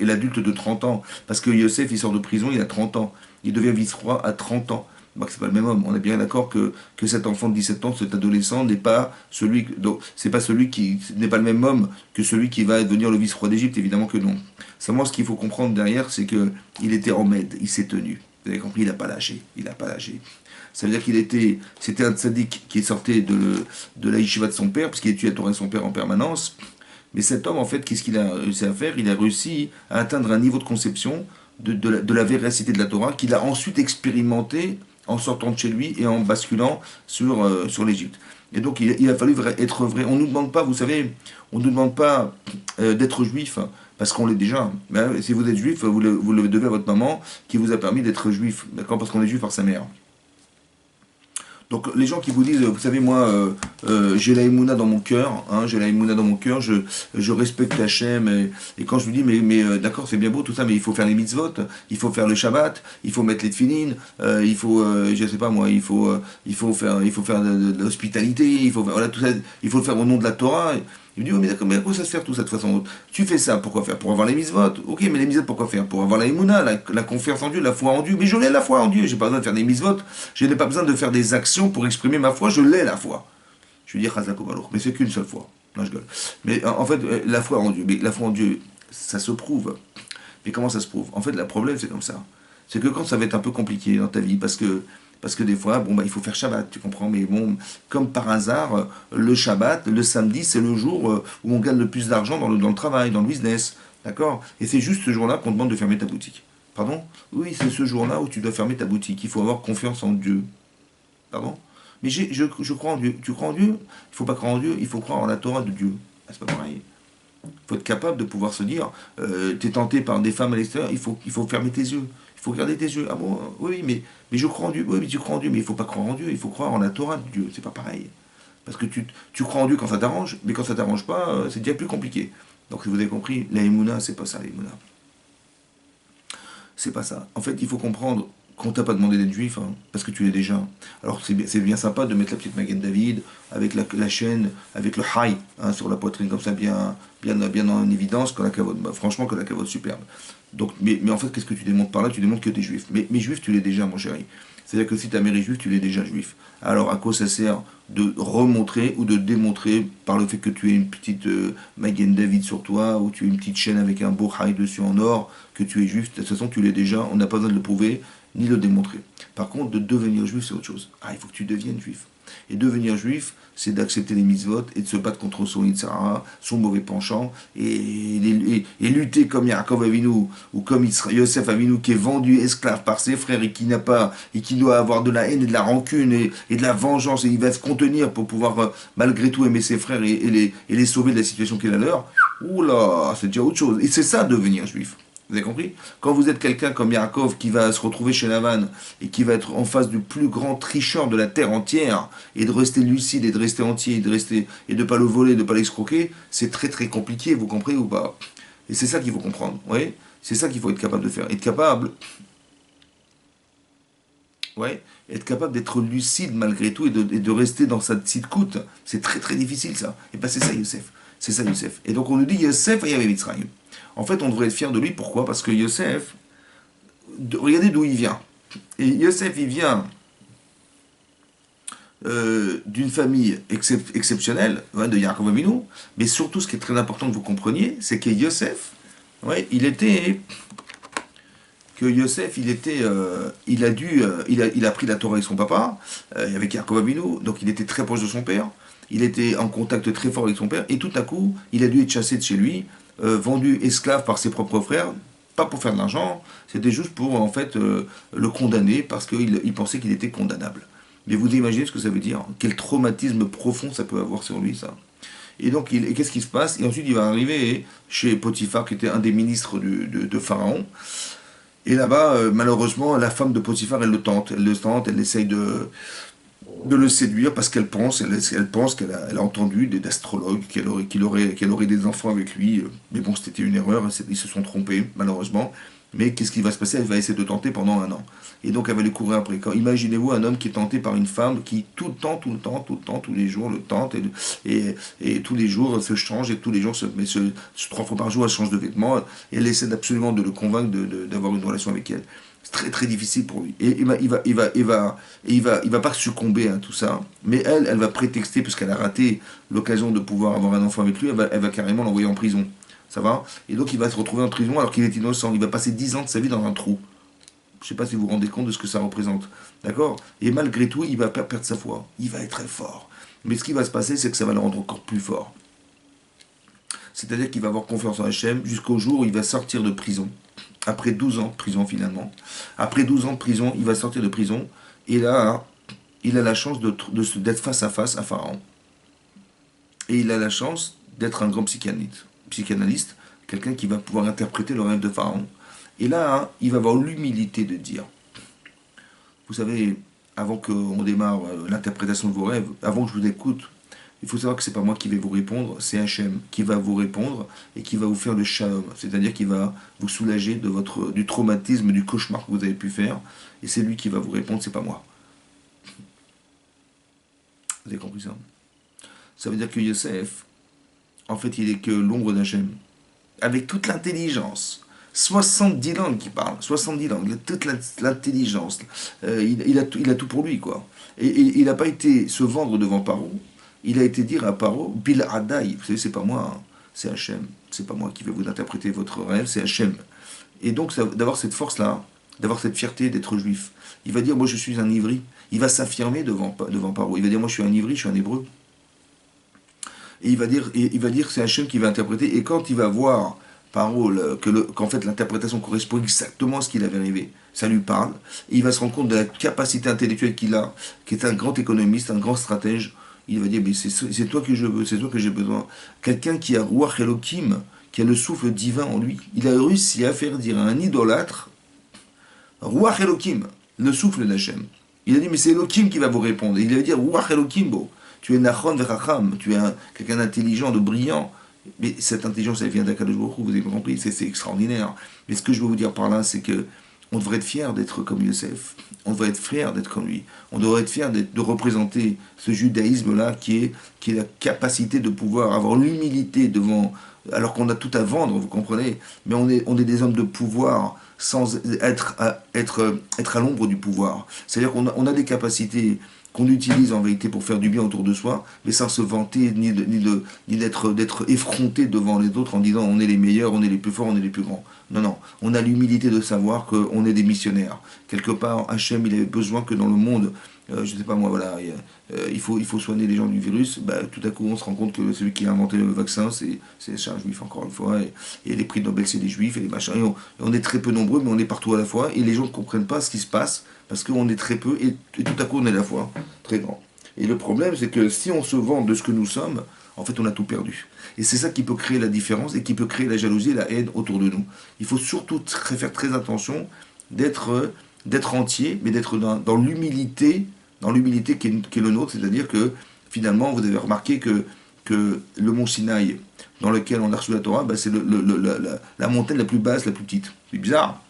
l'adulte de 30 ans, parce que Yosef, il sort de prison, il a 30 ans. Il devient vice-roi à 30 ans. Donc c'est pas le même homme. On est bien d'accord que cet enfant de 17 ans, cet adolescent, n'est pas celui qui n'est pas le même homme que celui qui va devenir le vice-roi d'Égypte, évidemment que non. Seulement, ce qu'il faut comprendre derrière, c'est qu'il était en Mède, il s'est tenu. Vous avez compris, il n'a pas lâché. Ça veut dire c'était un tzaddik qui sortait de la yeshiva de son père, parce qu'il étudiait la Torah de son père en permanence. Mais cet homme, en fait, qu'est-ce qu'il a réussi à faire? Il a réussi à atteindre un niveau de conception de la véracité de la Torah qu'il a ensuite expérimenté en sortant de chez lui et en basculant sur l'Égypte. Et donc il a fallu être vrai. On ne nous demande pas, vous savez, on ne nous demande pas d'être juif, parce qu'on l'est déjà. Mais, si vous êtes juif, vous le devez à votre maman qui vous a permis d'être juif, d'accord, parce qu'on est juif par sa mère. Donc les gens qui vous disent, vous savez, moi, j'ai la émouna dans mon cœur, hein, j'ai la émouna dans mon cœur, je respecte Hachem, et quand je lui dis, d'accord, c'est bien beau tout ça, mais il faut faire les mitzvot, il faut faire le Shabbat, il faut mettre les tefilines, il faut, je sais pas moi, il faut faire de l'hospitalité, il faut, voilà, tout ça, il faut le faire au nom de la Torah. Il me dit, oh, mais d'accord, mais à quoi ça sert tout ça de toute façon? Tu fais ça, pourquoi faire? Pour avoir les mitzvot. Ok, mais les mitzvot, pourquoi faire? Pour avoir la émouna, la confiance en Dieu, la foi en Dieu. Mais je l'ai la foi en Dieu, j'ai pas besoin de faire des mitzvot, je n'ai pas besoin de faire des actions pour exprimer ma foi, je l'ai la foi. Je lui dis, Chazak Obalour, mais c'est qu'une seule fois. Non, je gueule. Mais en fait, la foi en Dieu, mais la foi en Dieu, ça se prouve. Mais comment ça se prouve? En fait, le problème, c'est comme ça. C'est que quand ça va être un peu compliqué dans ta vie, parce que des fois, bon, bah, il faut faire Shabbat, tu comprends, mais bon, comme par hasard, le Shabbat, le samedi, c'est le jour où on gagne le plus d'argent dans le travail, dans le business, d'accord? Et c'est juste ce jour-là qu'on te demande de fermer ta boutique. Pardon? Oui, c'est ce jour-là où tu dois fermer ta boutique. Il faut avoir confiance en Dieu. Pardon? Mais je crois en Dieu. Tu crois en Dieu? Il faut pas croire en Dieu, il faut croire en la Torah de Dieu. Ah, c'est pas pareil. Il faut être capable de pouvoir se dire, tu es tenté par des femmes à l'extérieur, il faut fermer tes yeux. Il faut regarder tes yeux. Ah bon, oui, mais je crois en Dieu. Oui, mais tu crois en Dieu, mais il faut pas croire en Dieu, il faut croire en la Torah de Dieu. C'est pas pareil. Parce que tu crois en Dieu quand ça t'arrange, mais quand ça t'arrange pas, c'est déjà plus compliqué. Donc si vous avez compris, la Emouna, c'est pas ça, la Emouna. C'est pas ça. En fait, il faut comprendre qu'on t'a pas demandé d'être juif, hein, parce que tu l'es déjà. Alors c'est bien sympa de mettre la petite Magen David, avec la chaîne, avec le high, hein, sur la poitrine, comme ça, bien en évidence, que la cavote, bah, franchement, que la cavote superbe. Donc, mais en fait, qu'est-ce que tu démontres par là? Tu démontres que tu es juif. Mais juif, tu l'es déjà, mon chéri. C'est-à-dire que si ta mère est juive, tu l'es déjà juif. Alors à quoi ça sert de remontrer ou de démontrer par le fait que tu aies une petite Magen David sur toi, ou tu aies une petite chaîne avec un beau high dessus en or, que tu es juif? De toute façon, tu l'es déjà, on n'a pas besoin de le prouver, ni le démontrer. Par contre, de devenir juif, c'est autre chose. Ah, il faut que tu deviennes juif. Et devenir juif, c'est d'accepter les mitzvot et de se battre contre son Yitzhara, son mauvais penchant, et lutter comme Yaakov Avinu, ou comme Yosef Avinu, qui est vendu esclave par ses frères et qui n'a pas, et qui doit avoir de la haine et de la rancune et de la vengeance, et il va se contenir pour pouvoir malgré tout aimer ses frères et les sauver de la situation qui est la leur. Oula, c'est déjà autre chose. Et c'est ça, devenir juif. Vous avez compris? Quand vous êtes quelqu'un comme Yaakov qui va se retrouver chez Lavan et qui va être en face du plus grand tricheur de la terre entière, et de rester lucide et de rester entier et de pas le voler, de pas l'escroquer, c'est très très compliqué, vous comprenez ou pas? Et c'est ça qu'il faut comprendre, oui. C'est ça qu'il faut être capable de faire. Être capable, ouais, être capable d'être lucide malgré tout et de rester dans sa petite coûte, c'est très très difficile ça. Et ben c'est ça Youssef. C'est ça Youssef. Et donc on nous dit Youssef et Yahvé Mitzrayim. En fait, on devrait être fier de lui. Pourquoi? Parce que Yosef, regardez d'où il vient. Et Yosef, il vient d'une famille exceptionnelle, ouais, de Yaakov Avinu. Mais surtout, ce qui est très important que vous compreniez, c'est que Yosef, ouais, il a pris la Torah avec son papa, avec Yaakov Avinu, donc il était très proche de son père. Il était en contact très fort avec son père, et tout à coup, il a dû être chassé de chez lui, vendu esclave par ses propres frères, pas pour faire de l'argent, c'était juste pour en fait le condamner parce qu'il pensait qu'il était condamnable. Mais vous imaginez ce que ça veut dire? Quel traumatisme profond ça peut avoir sur lui, ça. Et donc, qu'est-ce qui se passe? Et ensuite, il va arriver chez Potiphar, qui était un des ministres de Pharaon. Et là-bas, malheureusement, la femme de Potiphar, elle essaye de le séduire parce elle pense qu'elle a entendu des astrologues qu'il aurait des enfants avec lui. Mais bon, c'était une erreur, ils se sont trompés, malheureusement. Mais qu'est-ce qui va se passer? Elle va essayer de tenter pendant un an. Et donc elle va lui courir après. Imaginez-vous un homme qui est tenté par une femme qui tout le temps, tous les jours le tente et tous les jours se change et tous les jours, trois fois par jour, elle change de vêtements et elle essaie absolument de le convaincre d'avoir une relation avec elle. C'est très très difficile pour lui. Et il va pas succomber à tout ça. Mais elle va prétexter, puisqu'elle a raté l'occasion de pouvoir avoir un enfant avec lui, elle va carrément l'envoyer en prison. Ça va? Et donc il va se retrouver en prison alors qu'il est innocent. Il va passer 10 ans de sa vie dans un trou. Je ne sais pas si vous vous rendez compte de ce que ça représente. D'accord? Et malgré tout, il va pas perdre sa foi. Il va être très fort. Mais ce qui va se passer, c'est que ça va le rendre encore plus fort. C'est-à-dire qu'il va avoir confiance en Hachem jusqu'au jour où il va sortir de prison. Après 12 ans de prison, finalement. Après 12 ans de prison, il va sortir de prison. Et là, il a la chance d'être face à Pharaon. Et il a la chance d'être un grand psychanalyste, quelqu'un qui va pouvoir interpréter le rêve de Pharaon. Et là, il va avoir l'humilité de dire, vous savez, avant qu'on démarre l'interprétation de vos rêves, avant que je vous écoute, il faut savoir que c'est pas moi qui vais vous répondre, c'est Hachem qui va vous répondre et qui va vous faire le shalom, c'est-à-dire qui va vous soulager de du traumatisme, du cauchemar que vous avez pu faire, et c'est lui qui va vous répondre, c'est pas moi. Vous avez compris ça? Ça veut dire que Yosef, en fait, il est que l'ombre d'Hachem, avec toute l'intelligence. 70 langues qu'il parle, 70 langues, toute l'intelligence. Il a tout pour lui, quoi. Et il n'a pas été se vendre devant Paro, il a été dire à Paro, Bil Adai, vous savez, c'est pas moi, hein, c'est Hachem. C'est pas moi qui vais vous interpréter votre rêve, c'est Hachem. Et donc, d'avoir cette force-là, d'avoir cette fierté d'être juif, il va dire, moi je suis un ivri. Il va s'affirmer devant Paro. Il va dire, moi je suis un ivri, je suis un hébreu. Et il va dire que c'est Hachem qui va interpréter. Et quand il va voir Paro qu'en fait l'interprétation correspond exactement à ce qu'il avait rêvé, ça lui parle. Et il va se rendre compte de la capacité intellectuelle qu'il a, qui est un grand économiste, un grand stratège. Il va dire, mais c'est toi que je veux, c'est toi que j'ai besoin. Quelqu'un qui a Ruach Elohim, qui a le souffle divin en lui. Il a réussi à faire dire à un idolâtre, Ruach Elohim, le souffle d'Hachem. Il a dit, mais c'est Elohim qui va vous répondre. Et il va dire, Ruach Elohim, bo. Tu es Nachon Vechacham, tu es quelqu'un d'intelligent, de brillant. Mais cette intelligence, elle vient d'Akadosh Baruch Hu, vous avez compris, c'est extraordinaire. Mais ce que je veux vous dire par là, c'est que on devrait être fier d'être comme Yosef. On devrait être fier d'être comme lui. On devrait être fier de représenter ce judaïsme-là qui est la capacité de pouvoir avoir l'humilité devant, alors qu'on a tout à vendre, vous comprenez, mais on est des hommes de pouvoir sans être à l'ombre du pouvoir. C'est-à-dire qu'on a des capacités qu'on utilise en vérité pour faire du bien autour de soi, mais sans se vanter ni d'être effronté devant les autres en disant on est les meilleurs, on est les plus forts, on est les plus grands. Non, non, on a l'humilité de savoir qu'on est des missionnaires. Quelque part, Hachem, il avait besoin que dans le monde, je ne sais pas moi, voilà, il faut soigner les gens du virus. Bah, tout à coup, on se rend compte que celui qui a inventé le vaccin, c'est un juif, encore une fois, et les prix de Nobel, c'est des juifs, et les machins. Et on est très peu nombreux, mais on est partout à la fois, et les gens ne comprennent pas ce qui se passe, parce qu'on est très peu, et tout à coup, on est à la fois très grand. Et le problème, c'est que si on se vante de ce que nous sommes, en fait, on a tout perdu. Et c'est ça qui peut créer la différence et qui peut créer la jalousie et la haine autour de nous. Il faut surtout faire très attention d'être entier, mais d'être dans l'humilité, qui est le nôtre, c'est-à-dire que finalement, vous avez remarqué que le mont Sinaï, dans lequel on a reçu la Torah, bah, c'est la montagne la plus basse, la plus petite. C'est bizarre.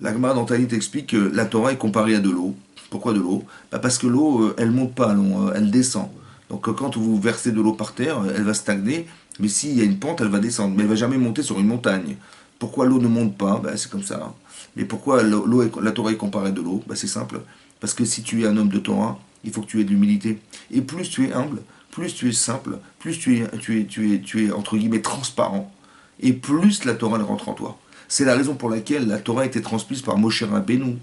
La Gemara dans Tanit explique que la Torah est comparée à de l'eau. Pourquoi de l'eau? Bah parce que l'eau, elle monte pas, elle descend. Donc quand vous versez de l'eau par terre, elle va stagner, mais s'il y a une pente, elle va descendre. Mais elle va jamais monter sur une montagne. Pourquoi l'eau ne monte pas? Bah, c'est comme ça. Mais pourquoi la Torah est comparée à de l'eau? Bah, c'est simple. Parce que si tu es un homme de Torah, il faut que tu aies de l'humilité. Et plus tu es humble, plus tu es simple, plus tu es entre guillemets transparent, et plus la Torah elle rentre en toi. C'est la raison pour laquelle la Torah a été transmise par Moshe Rabbeinu.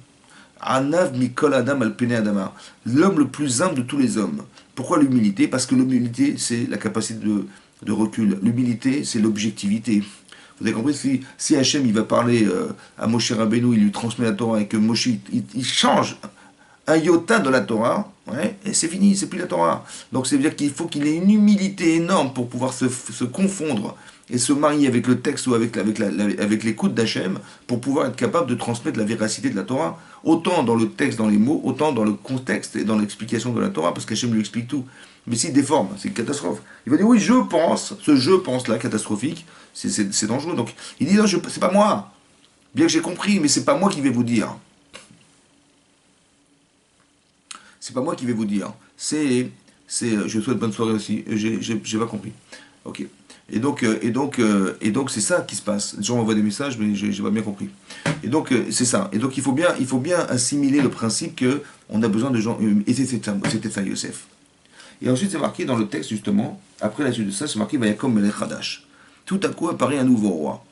Anav Mikol Adam al Pene Adama, l'homme le plus humble de tous les hommes. Pourquoi l'humilité? Parce que l'humilité, c'est la capacité de recul. L'humilité, c'est l'objectivité. Vous avez compris? Si Hachem il va parler à Moshe Rabbeinu, il lui transmet la Torah et que Moshe il change un iota de la Torah, ouais, et c'est fini, c'est plus la Torah. Donc ça veut dire qu'il faut qu'il ait une humilité énorme pour pouvoir se confondre et se marier avec le texte ou avec l'écoute d'Hachem pour pouvoir être capable de transmettre la véracité de la Torah, autant dans le texte, dans les mots, autant dans le contexte et dans l'explication de la Torah, parce qu'Hachem lui explique tout. Mais s'il déforme, c'est une catastrophe. Il va dire oui, je pense, ce je pense là, catastrophique, c'est dangereux. Donc il dit non, c'est pas moi. Bien que j'ai compris, mais c'est pas moi qui vais vous dire. C'est pas moi qui vais vous dire. Je souhaite bonne soirée aussi. J'ai pas compris. Ok. Et donc c'est ça qui se passe. Les gens m'envoient des messages, mais j'ai pas bien compris. Et donc c'est ça. Et donc il faut bien assimiler le principe que on a besoin de gens. Et c'était ça Yosef. Et ensuite c'est marqué dans le texte justement. Après la suite de ça, c'est marqué Vayakom Melech Hadash. Tout à coup apparaît un nouveau roi.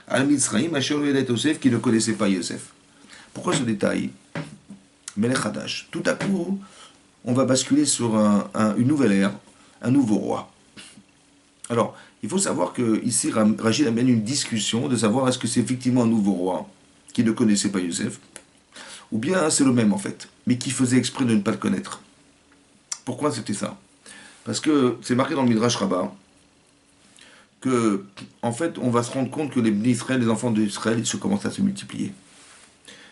Al Mitzraïm, Asher Yosef, qui ne connaissait pas Yosef. Pourquoi ce détail? Melech Hadash. Tout à coup, on va basculer sur une nouvelle ère, un nouveau roi. Alors, il faut savoir que ici, Rachid amène une discussion de savoir est-ce que c'est effectivement un nouveau roi qui ne connaissait pas Yosef, ou bien c'est le même en fait, mais qui faisait exprès de ne pas le connaître. Pourquoi c'était ça? Parce que c'est marqué dans le Midrash Rabbah que, en fait, on va se rendre compte que les enfants d'Israël, ils commencent à se multiplier.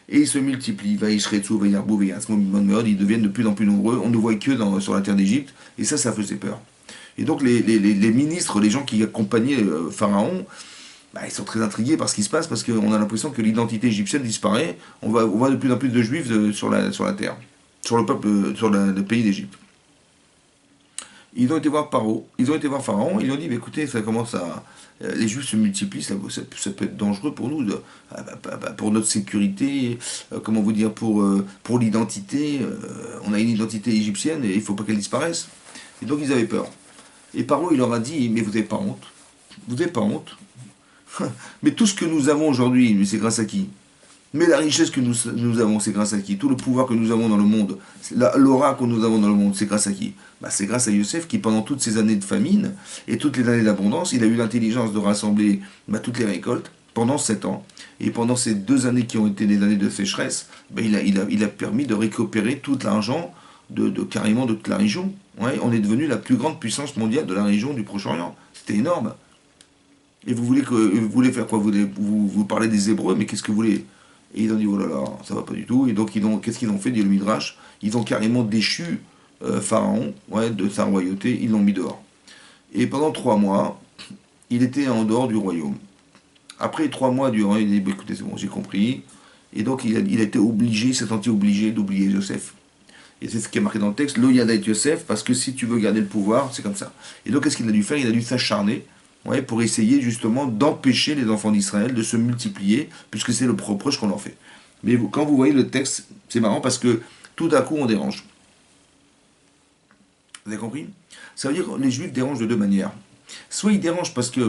et ils se multiplient. Vaishretsu, Vayarbu, Vayasmod, ils deviennent de plus en plus nombreux. On ne voit que sur la terre d'Égypte, et ça faisait peur. Et donc les ministres, les gens qui accompagnaient Pharaon, bah, ils sont très intrigués par ce qui se passe, parce qu'on a l'impression que l'identité égyptienne disparaît. On voit de plus en plus de juifs sur la terre, sur le peuple, sur le pays d'Égypte. Ils ont été voir Pharaon, ils lui ont dit, mais écoutez, ça commence à... Les juifs se multiplient, ça peut être dangereux pour nous, pour notre sécurité, comment vous dire, pour l'identité. On a une identité égyptienne et il ne faut pas qu'elle disparaisse. Et donc ils avaient peur. Et Pharaon, il leur a dit, mais vous n'avez pas honte? Vous n'avez pas honte? Mais tout ce que nous avons aujourd'hui, c'est grâce à qui? Mais la richesse que nous avons, c'est grâce à qui? Tout le pouvoir que nous avons dans le monde, l'aura que nous avons dans le monde, c'est grâce à qui? Bah, c'est grâce à Yosef qui, pendant toutes ces années de famine et toutes les années d'abondance, il a eu l'intelligence de rassembler toutes les récoltes pendant 7 ans. Et pendant ces 2 années qui ont été des années de sécheresse, bah, il a permis de récupérer tout l'argent carrément de toute la région. Ouais, on est devenu la plus grande puissance mondiale de la région du Proche-Orient. C'était énorme. Et vous voulez faire quoi? Vous parlez des Hébreux, mais qu'est-ce que vous voulez? Et ils ont dit, oh là là, ça va pas du tout. Et donc, qu'est-ce qu'ils ont fait, dit le Midrash? Ils ont carrément déchu Pharaon, de sa royauté, ils l'ont mis dehors. Et pendant 3 mois, il était en dehors du royaume. Après 3 mois du royaume, il a dit, écoutez, c'est bon, j'ai compris. Et donc, il a été obligé, il s'est senti obligé d'oublier Joseph. Et c'est ce qui est marqué dans le texte, Lo Yada et Yosef, parce que si tu veux garder le pouvoir, c'est comme ça. Et donc, qu'est-ce qu'il a dû faire? Il a dû s'acharner pour essayer justement d'empêcher les enfants d'Israël de se multiplier, puisque c'est le reproche qu'on leur fait. Mais quand vous voyez le texte, c'est marrant parce que tout à coup on dérange. Vous avez compris? Ça veut dire que les juifs dérangent de 2 manières. Soit ils dérangent parce que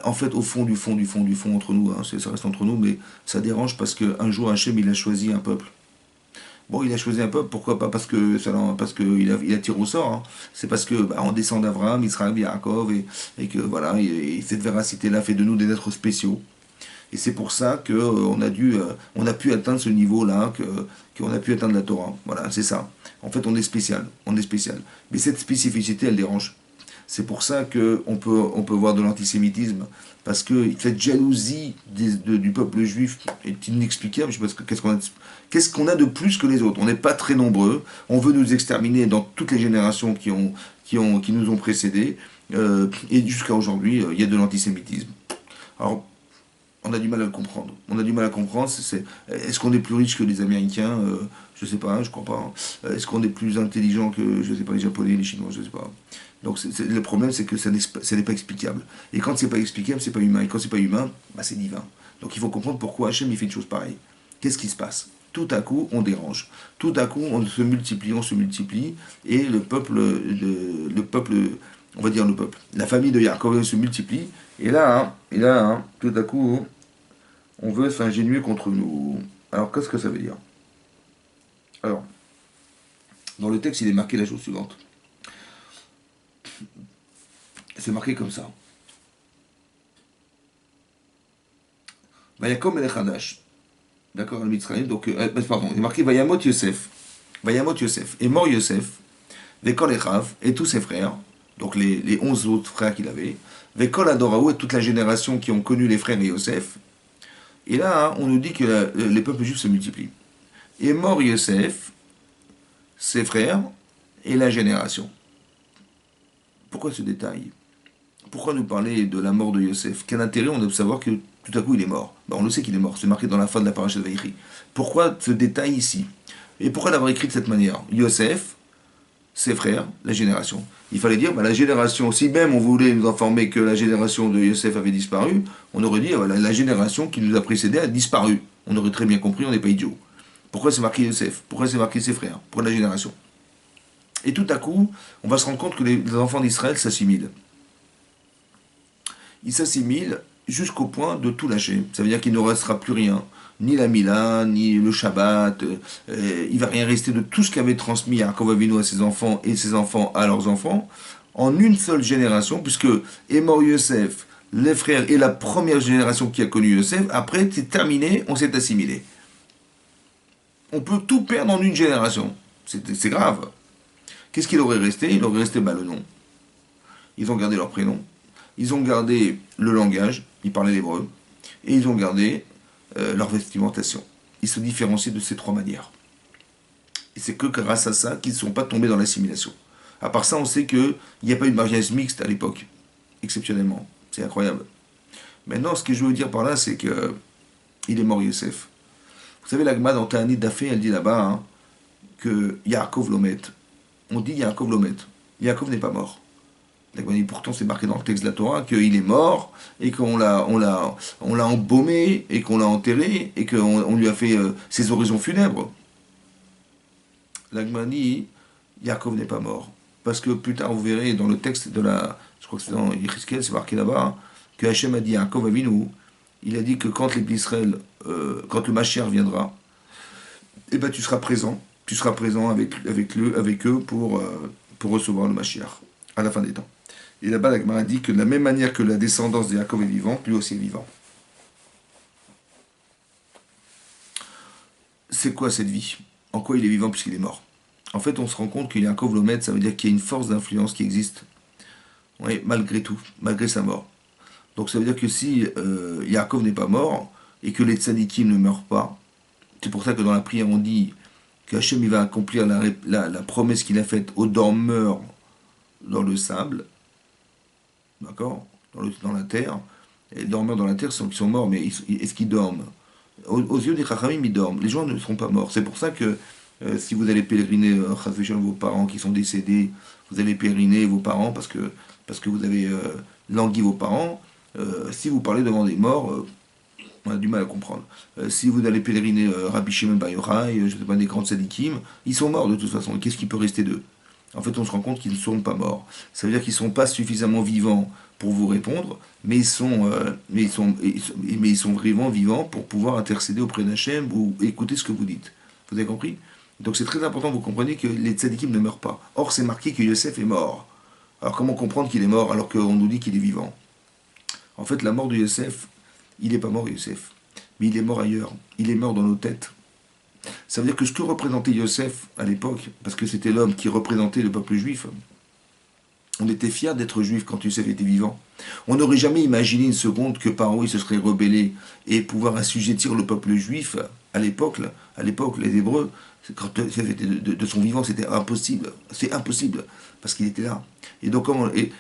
en fait au fond du fond entre nous, ça reste entre nous, mais ça dérange parce qu'un jour Hachem il a choisi un peuple. Bon, il a choisi un peuple, pourquoi pas parce qu'il a tiré au sort. Hein. C'est parce que on descend d'Abraham, Israël, Yaakov, et que voilà, et cette véracité-là fait de nous des êtres spéciaux. Et c'est pour ça que on a pu atteindre ce niveau-là, qu'on a pu atteindre la Torah. Voilà, c'est ça. En fait, on est spécial, Mais cette spécificité, elle dérange. C'est pour ça qu'on peut voir de l'antisémitisme, parce que cette jalousie du peuple juif est inexplicable. Je sais pas qu'est-ce qu'on a de plus que les autres? On n'est pas très nombreux, on veut nous exterminer dans toutes les générations qui nous ont précédés, et jusqu'à aujourd'hui, il y a de l'antisémitisme. Alors, on a du mal à le comprendre. Est-ce qu'on est plus riche que les Américains? Je sais pas, je crois pas. Est-ce qu'on est plus intelligent que, je sais pas, les Japonais, les Chinois? Je sais pas. Donc le problème, c'est que ça n'est pas explicable. Et quand c'est pas explicable, c'est pas humain. Et quand c'est pas humain, c'est divin. Donc il faut comprendre pourquoi Hachem il fait une chose pareille. Qu'est-ce qui se passe? Tout à coup, on dérange. Tout à coup, on se multiplie, et le peuple, on va dire le peuple, la famille de Yaakov se multiplie, et là, tout à coup, on veut s'ingénuer contre nous. Alors, qu'est-ce que ça veut dire? Alors, dans le texte, il est marqué la chose suivante. C'est marqué comme ça. Vayakom el Hadash. D'accord, le Mitzrayim. Donc, pardon, il est marqué Vayamot Yosef. Vayamot Yosef. Et mort Yosef. Vekol Echav. Et tous ses frères. Donc, les 11 autres frères qu'il avait. Vekol Adoraou. Et toute la génération qui ont connu les frères de Yosef. Et là, on nous dit que les peuples juifs se multiplient. Et mort Yosef, ses frères et la génération. Pourquoi ce détail? Pourquoi nous parler de la mort de Yosef? Quel intérêt on a de savoir que tout à coup il est mort? On le sait qu'il est mort, c'est marqué dans la fin de la paracha de Vaïchi. Pourquoi ce détail ici? Et pourquoi l'avoir écrit de cette manière? Yosef, ses frères, la génération. Il fallait dire, la génération, si même on voulait nous informer que la génération de Yosef avait disparu, on aurait dit, la génération qui nous a précédé a disparu. On aurait très bien compris, on n'est pas idiot. Pourquoi c'est marqué Yosef? Pourquoi c'est marqué ses frères? Pourquoi la génération? Et tout à coup, on va se rendre compte que les enfants d'Israël s'assimilent. Ils s'assimilent jusqu'au point de tout lâcher. Ça veut dire qu'il ne restera plus rien. Ni la Mila, ni le Shabbat. Il ne va rien rester de tout ce qu'avait transmis Yaakov Avinu à ses enfants et ses enfants à leurs enfants en une seule génération, puisque est mort Yosef, les frères et la première génération qui a connu Yosef. Après, c'est terminé, on s'est assimilé. On peut tout perdre en une génération. C'est grave. Qu'est-ce qu'il aurait resté? Il aurait resté le nom. Ils ont gardé leur prénom. Ils ont gardé le langage, ils parlaient l'hébreu, et ils ont gardé leur vestimentation. Ils se différencient de ces trois manières. Et c'est que grâce à ça qu'ils ne sont pas tombés dans l'assimilation. À part ça, on sait qu'il n'y a pas eu de mariage mixte à l'époque, exceptionnellement. C'est incroyable. Maintenant, ce que je veux dire par là, c'est que il est mort Yosef. Vous savez, l'Agma dans Ta'anit Dafé, elle dit là-bas hein, que Yaakov Lomet. On dit Yaakov Lomet. Yaakov n'est pas mort. L'Agma dit pourtant c'est marqué dans le texte de la Torah qu'il est mort et qu'on l'a embaumé et qu'on l'a enterré et qu'on lui a fait ses oraisons funèbres. L'Agma dit Yaakov n'est pas mort. Parce que plus tard, vous verrez dans le texte de la. Je crois que c'est dans Yecheskel, c'est marqué là-bas, hein, que Hachem a dit à Yaakov Avinu, il a dit que quand les Israël, quand le Mashiach viendra, eh ben tu seras présent avec eux pour recevoir le Mashiach à la fin des temps. Et là-bas, la Gemara dit que de la même manière que la descendance de Yaakov est vivante, lui aussi est vivant. C'est quoi cette vie? En quoi il est vivant puisqu'il est mort? En fait, on se rend compte que Yaakov Lomet, ça veut dire qu'il y a une force d'influence qui existe, oui, malgré tout, malgré sa mort. Donc ça veut dire que si Yaakov n'est pas mort, et que les tzadikim ne meurent pas, c'est pour ça que dans la prière on dit que Hachem il va accomplir la promesse qu'il a faite aux dormeurs dans le sable, d'accord, dans la terre, et les dormeurs dans la terre qui sont morts, mais est-ce qu'ils dorment? Aux yeux des Chachamim, ils dorment, les gens ne seront pas morts. C'est pour ça que si vous allez pèleriner vos parents qui sont décédés, vous allez pèleriner vos parents parce que vous avez langui vos parents. Si vous parlez devant des morts, on a du mal à comprendre. Si vous allez pèleriner Rabbi Shimon Bar Yochai, je ne sais pas, des grands tzadikim, ils sont morts de toute façon. Qu'est-ce qui peut rester d'eux? En fait, on se rend compte qu'ils ne sont pas morts. Ça veut dire qu'ils ne sont pas suffisamment vivants pour vous répondre, mais ils sont vraiment vivants pour pouvoir intercéder auprès d'Hachem ou écouter ce que vous dites. Vous avez compris? Donc c'est très important que vous compreniez que les tzadikim ne meurent pas. Or, c'est marqué que Yosef est mort. Alors comment comprendre qu'il est mort alors qu'on nous dit qu'il est vivant? En fait, la mort de Yosef, il n'est pas mort Yosef, mais il est mort ailleurs. Il est mort dans nos têtes. Ça veut dire que ce que représentait Yosef à l'époque, parce que c'était l'homme qui représentait le peuple juif, on était fiers d'être juifs quand Yosef était vivant. On n'aurait jamais imaginé une seconde que Paro il se serait rebellé et pouvoir assujettir le peuple juif à l'époque, les Hébreux, quand Yosef était de son vivant, c'était impossible. C'est impossible, parce qu'il était là. Et donc,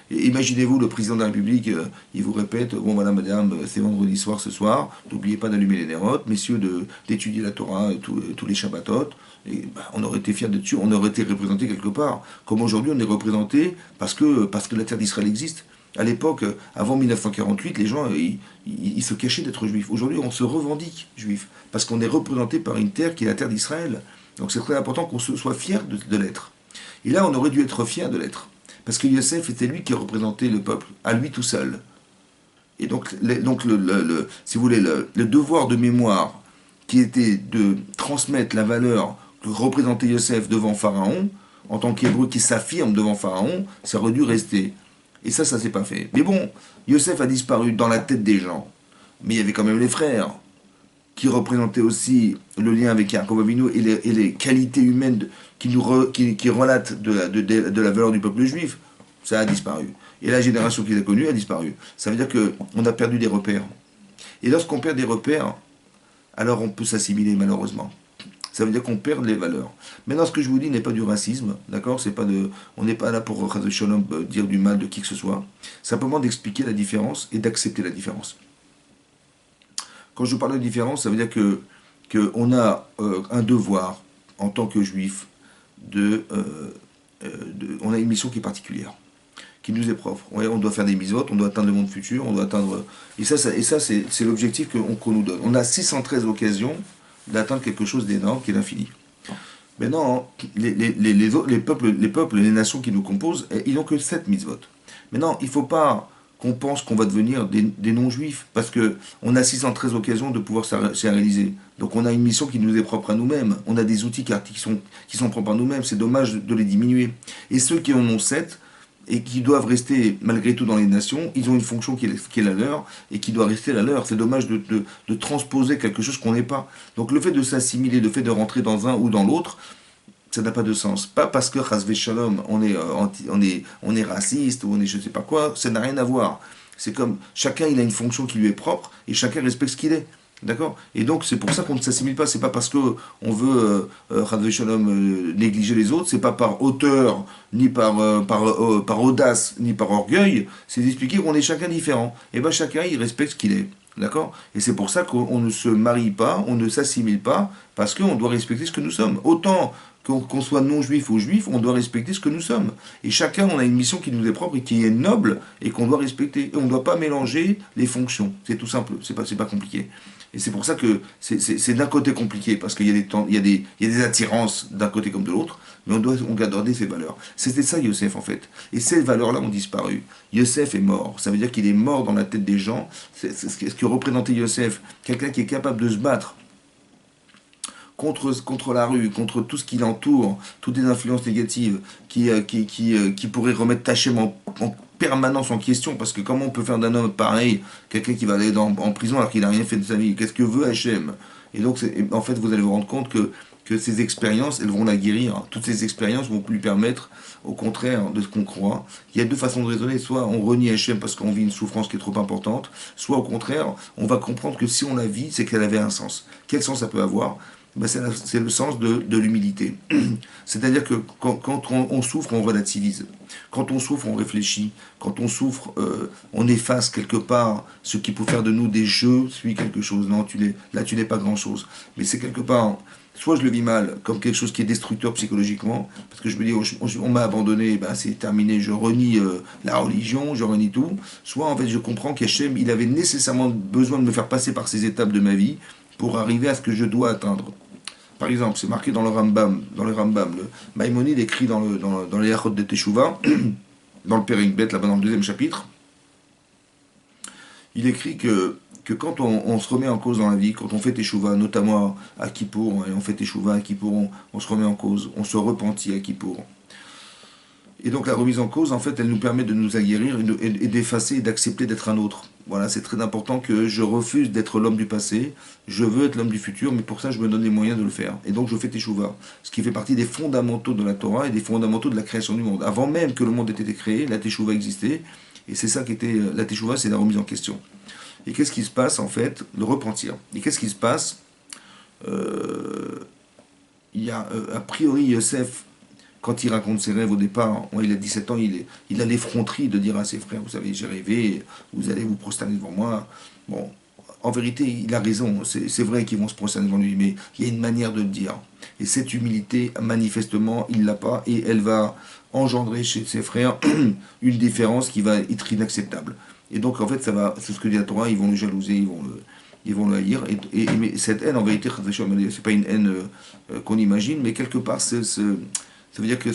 imaginez-vous, le président de la République, il vous répète, bon voilà madame, c'est vendredi soir ce soir, n'oubliez pas d'allumer les nérotes, messieurs, d'étudier la Torah tous les Shabbatot, et on aurait été fiers de dessus, on aurait été représenté quelque part. Comme aujourd'hui, on est représenté parce que la terre d'Israël existe. À l'époque, avant 1948, les gens, ils se cachaient d'être juifs. Aujourd'hui, on se revendique juif, parce qu'on est représenté par une terre qui est la terre d'Israël. Donc c'est très important qu'on soit fier de l'être. Et là, on aurait dû être fier de l'être. Parce que Yosef était lui qui représentait le peuple, à lui tout seul. Et donc si vous voulez, le devoir de mémoire qui était de transmettre la valeur que représentait Yosef devant Pharaon, en tant qu'Hébreu qui s'affirme devant Pharaon, ça aurait dû rester. Et ça s'est pas fait. Mais bon, Yosef a disparu dans la tête des gens. Mais il y avait quand même les frères, qui représentaient aussi le lien avec Yaakov Avinu et les qualités humaines qui relatent de la valeur du peuple juif. Ça a disparu. Et la génération qui l'a connu a disparu. Ça veut dire qu'on a perdu des repères. Et lorsqu'on perd des repères, alors on peut s'assimiler malheureusement. Ça veut dire qu'on perd les valeurs. Maintenant, ce que je vous dis n'est pas du racisme, d'accord? On n'est pas là pour dire du mal de qui que ce soit. Simplement d'expliquer la différence et d'accepter la différence. Quand je parle de différence, ça veut dire qu'on a un devoir, en tant que juif, on a une mission qui est particulière, qui nous est propre. On doit faire des mitzvot, on doit atteindre le monde futur, on doit atteindre... Et ça c'est l'objectif qu'on nous donne. On a 613 occasions d'atteindre quelque chose d'énorme qui est l'infini. Maintenant, les peuples, les nations qui nous composent, ils n'ont que 7 mitzvot. Maintenant, il ne faut pas qu'on pense qu'on va devenir des non-juifs, parce qu'on a 613 occasions de pouvoir s'y réaliser. Donc on a une mission qui nous est propre à nous-mêmes, on a des outils qui sont propres à nous-mêmes, c'est dommage de les diminuer. Et ceux qui en ont 7, et qui doivent rester malgré tout dans les nations, ils ont une fonction qui est la leur, et qui doit rester la leur. C'est dommage de transposer quelque chose qu'on n'est pas. Donc le fait de s'assimiler, le fait de rentrer dans un ou dans l'autre, ça n'a pas de sens. Pas parce que Chasvé Shalom, on est raciste ou on est je ne sais pas quoi, ça n'a rien à voir. C'est comme chacun il a une fonction qui lui est propre et chacun respecte ce qu'il est. D'accord? Et donc, c'est pour ça qu'on ne s'assimile pas. C'est pas parce que on veut, Chas Shalom, négliger les autres. C'est pas par hauteur, ni par audace, ni par orgueil. C'est d'expliquer qu'on est chacun différent. Et ben chacun, il respecte ce qu'il est. D'accord? Et c'est pour ça qu'on ne se marie pas, on ne s'assimile pas, parce qu'on doit respecter ce que nous sommes. Autant qu'on soit non-juif ou juif, on doit respecter ce que nous sommes. Et chacun, on a une mission qui nous est propre et qui est noble et qu'on doit respecter. Et on ne doit pas mélanger les fonctions. C'est tout simple. C'est pas compliqué. Et c'est pour ça que c'est d'un côté compliqué, parce qu'il y a il y a des attirances d'un côté comme de l'autre, mais on doit garder ces valeurs. C'était ça Yosef en fait. Et ces valeurs-là ont disparu. Yosef est mort. Ça veut dire qu'il est mort dans la tête des gens. C'est ce que représentait Yosef. Quelqu'un qui est capable de se battre contre la rue, contre tout ce qui l'entoure, toutes les influences négatives qui pourraient remettre Hachem en permanence en question, parce que comment on peut faire d'un homme pareil, quelqu'un qui va aller en prison alors qu'il n'a rien fait de sa vie? Qu'est-ce que veut Hachem? Et donc, en fait, vous allez vous rendre compte que ces expériences, elles vont la guérir. Toutes ces expériences vont lui permettre, au contraire de ce qu'on croit. Il y a deux façons de raisonner. Soit on renie Hachem parce qu'on vit une souffrance qui est trop importante, soit au contraire, on va comprendre que si on la vit, c'est qu'elle avait un sens. Quel sens ça peut avoir? Ben c'est le sens de l'humilité. C'est-à-dire que quand on souffre, on relativise. Quand on souffre, on réfléchit. Quand on souffre, on efface quelque part ce qui peut faire de nous des jeux, suis quelque chose. Non, là, tu n'es pas grand-chose. Mais c'est quelque part, soit je le vis mal, comme quelque chose qui est destructeur psychologiquement, parce que je me dis, on m'a abandonné, ben c'est terminé, je renie la religion, je renie tout. Soit, en fait, je comprends qu'Hachem, il avait nécessairement besoin de me faire passer par ces étapes de ma vie pour arriver à ce que je dois atteindre. Par exemple, c'est marqué dans le Rambam, le Maïmonide écrit dans les Yachot de Teshuvah, dans le Perek Bet, là-bas dans le deuxième chapitre, il écrit que quand on se remet en cause dans la vie, quand on fait Teshuvah, notamment à Kippour, et on fait Teshuvah à Kippour, on se remet en cause, on se repentit à Kippour. Et donc la remise en cause, en fait, elle nous permet de nous aguerrir et d'effacer et d'accepter d'être un autre. Voilà, c'est très important que je refuse d'être l'homme du passé, je veux être l'homme du futur, mais pour ça je me donne les moyens de le faire. Et donc je fais Teshuvah, ce qui fait partie des fondamentaux de la Torah et des fondamentaux de la création du monde. Avant même que le monde ait été créé, la Teshuvah existait, et c'est ça qui était... La Teshuvah, c'est la remise en question. Et qu'est-ce qui se passe, en fait? Le repentir. Et qu'est-ce qui se passe? Il y a, a priori, Yosef, quand il raconte ses rêves au départ, il a 17 ans, il a l'effronterie de dire à ses frères, vous savez, j'ai rêvé, vous allez vous prosterner devant moi. Bon, en vérité, il a raison, c'est vrai qu'ils vont se prosterner devant lui, mais il y a une manière de le dire. Et cette humilité, manifestement, il l'a pas, et elle va engendrer chez ses frères une différence qui va être inacceptable. Et donc, en fait, c'est ce que dit la Torah, ils vont le jalouser, ils vont le haïr. Mais cette haine, en vérité, c'est pas une haine qu'on imagine, mais quelque part, ça veut dire que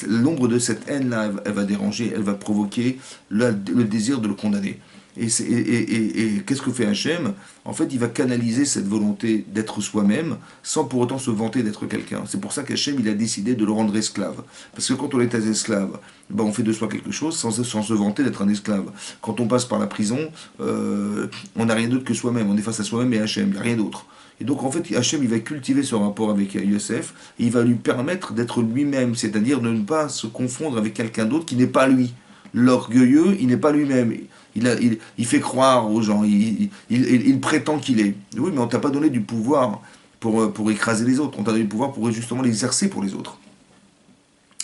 l'ombre de cette haine-là, elle va déranger, elle va provoquer le désir de le condamner. Et qu'est-ce que fait Hachem? En fait, il va canaliser cette volonté d'être soi-même sans pour autant se vanter d'être quelqu'un. C'est pour ça qu'Hachem, il a décidé de le rendre esclave. Parce que quand on est un esclave, ben on fait de soi quelque chose sans se vanter d'être un esclave. Quand on passe par la prison, on n'a rien d'autre que soi-même. On est face à soi-même et Hachem, il n'y a rien d'autre. Et donc en fait, Hachem, il va cultiver ce rapport avec Yosef, et il va lui permettre d'être lui-même, c'est-à-dire de ne pas se confondre avec quelqu'un d'autre qui n'est pas lui. L'orgueilleux, il n'est pas lui-même. Il fait croire aux gens, il prétend qu'il est. Oui, mais on t'a pas donné du pouvoir pour écraser les autres, on t'a donné du pouvoir pour justement l'exercer pour les autres.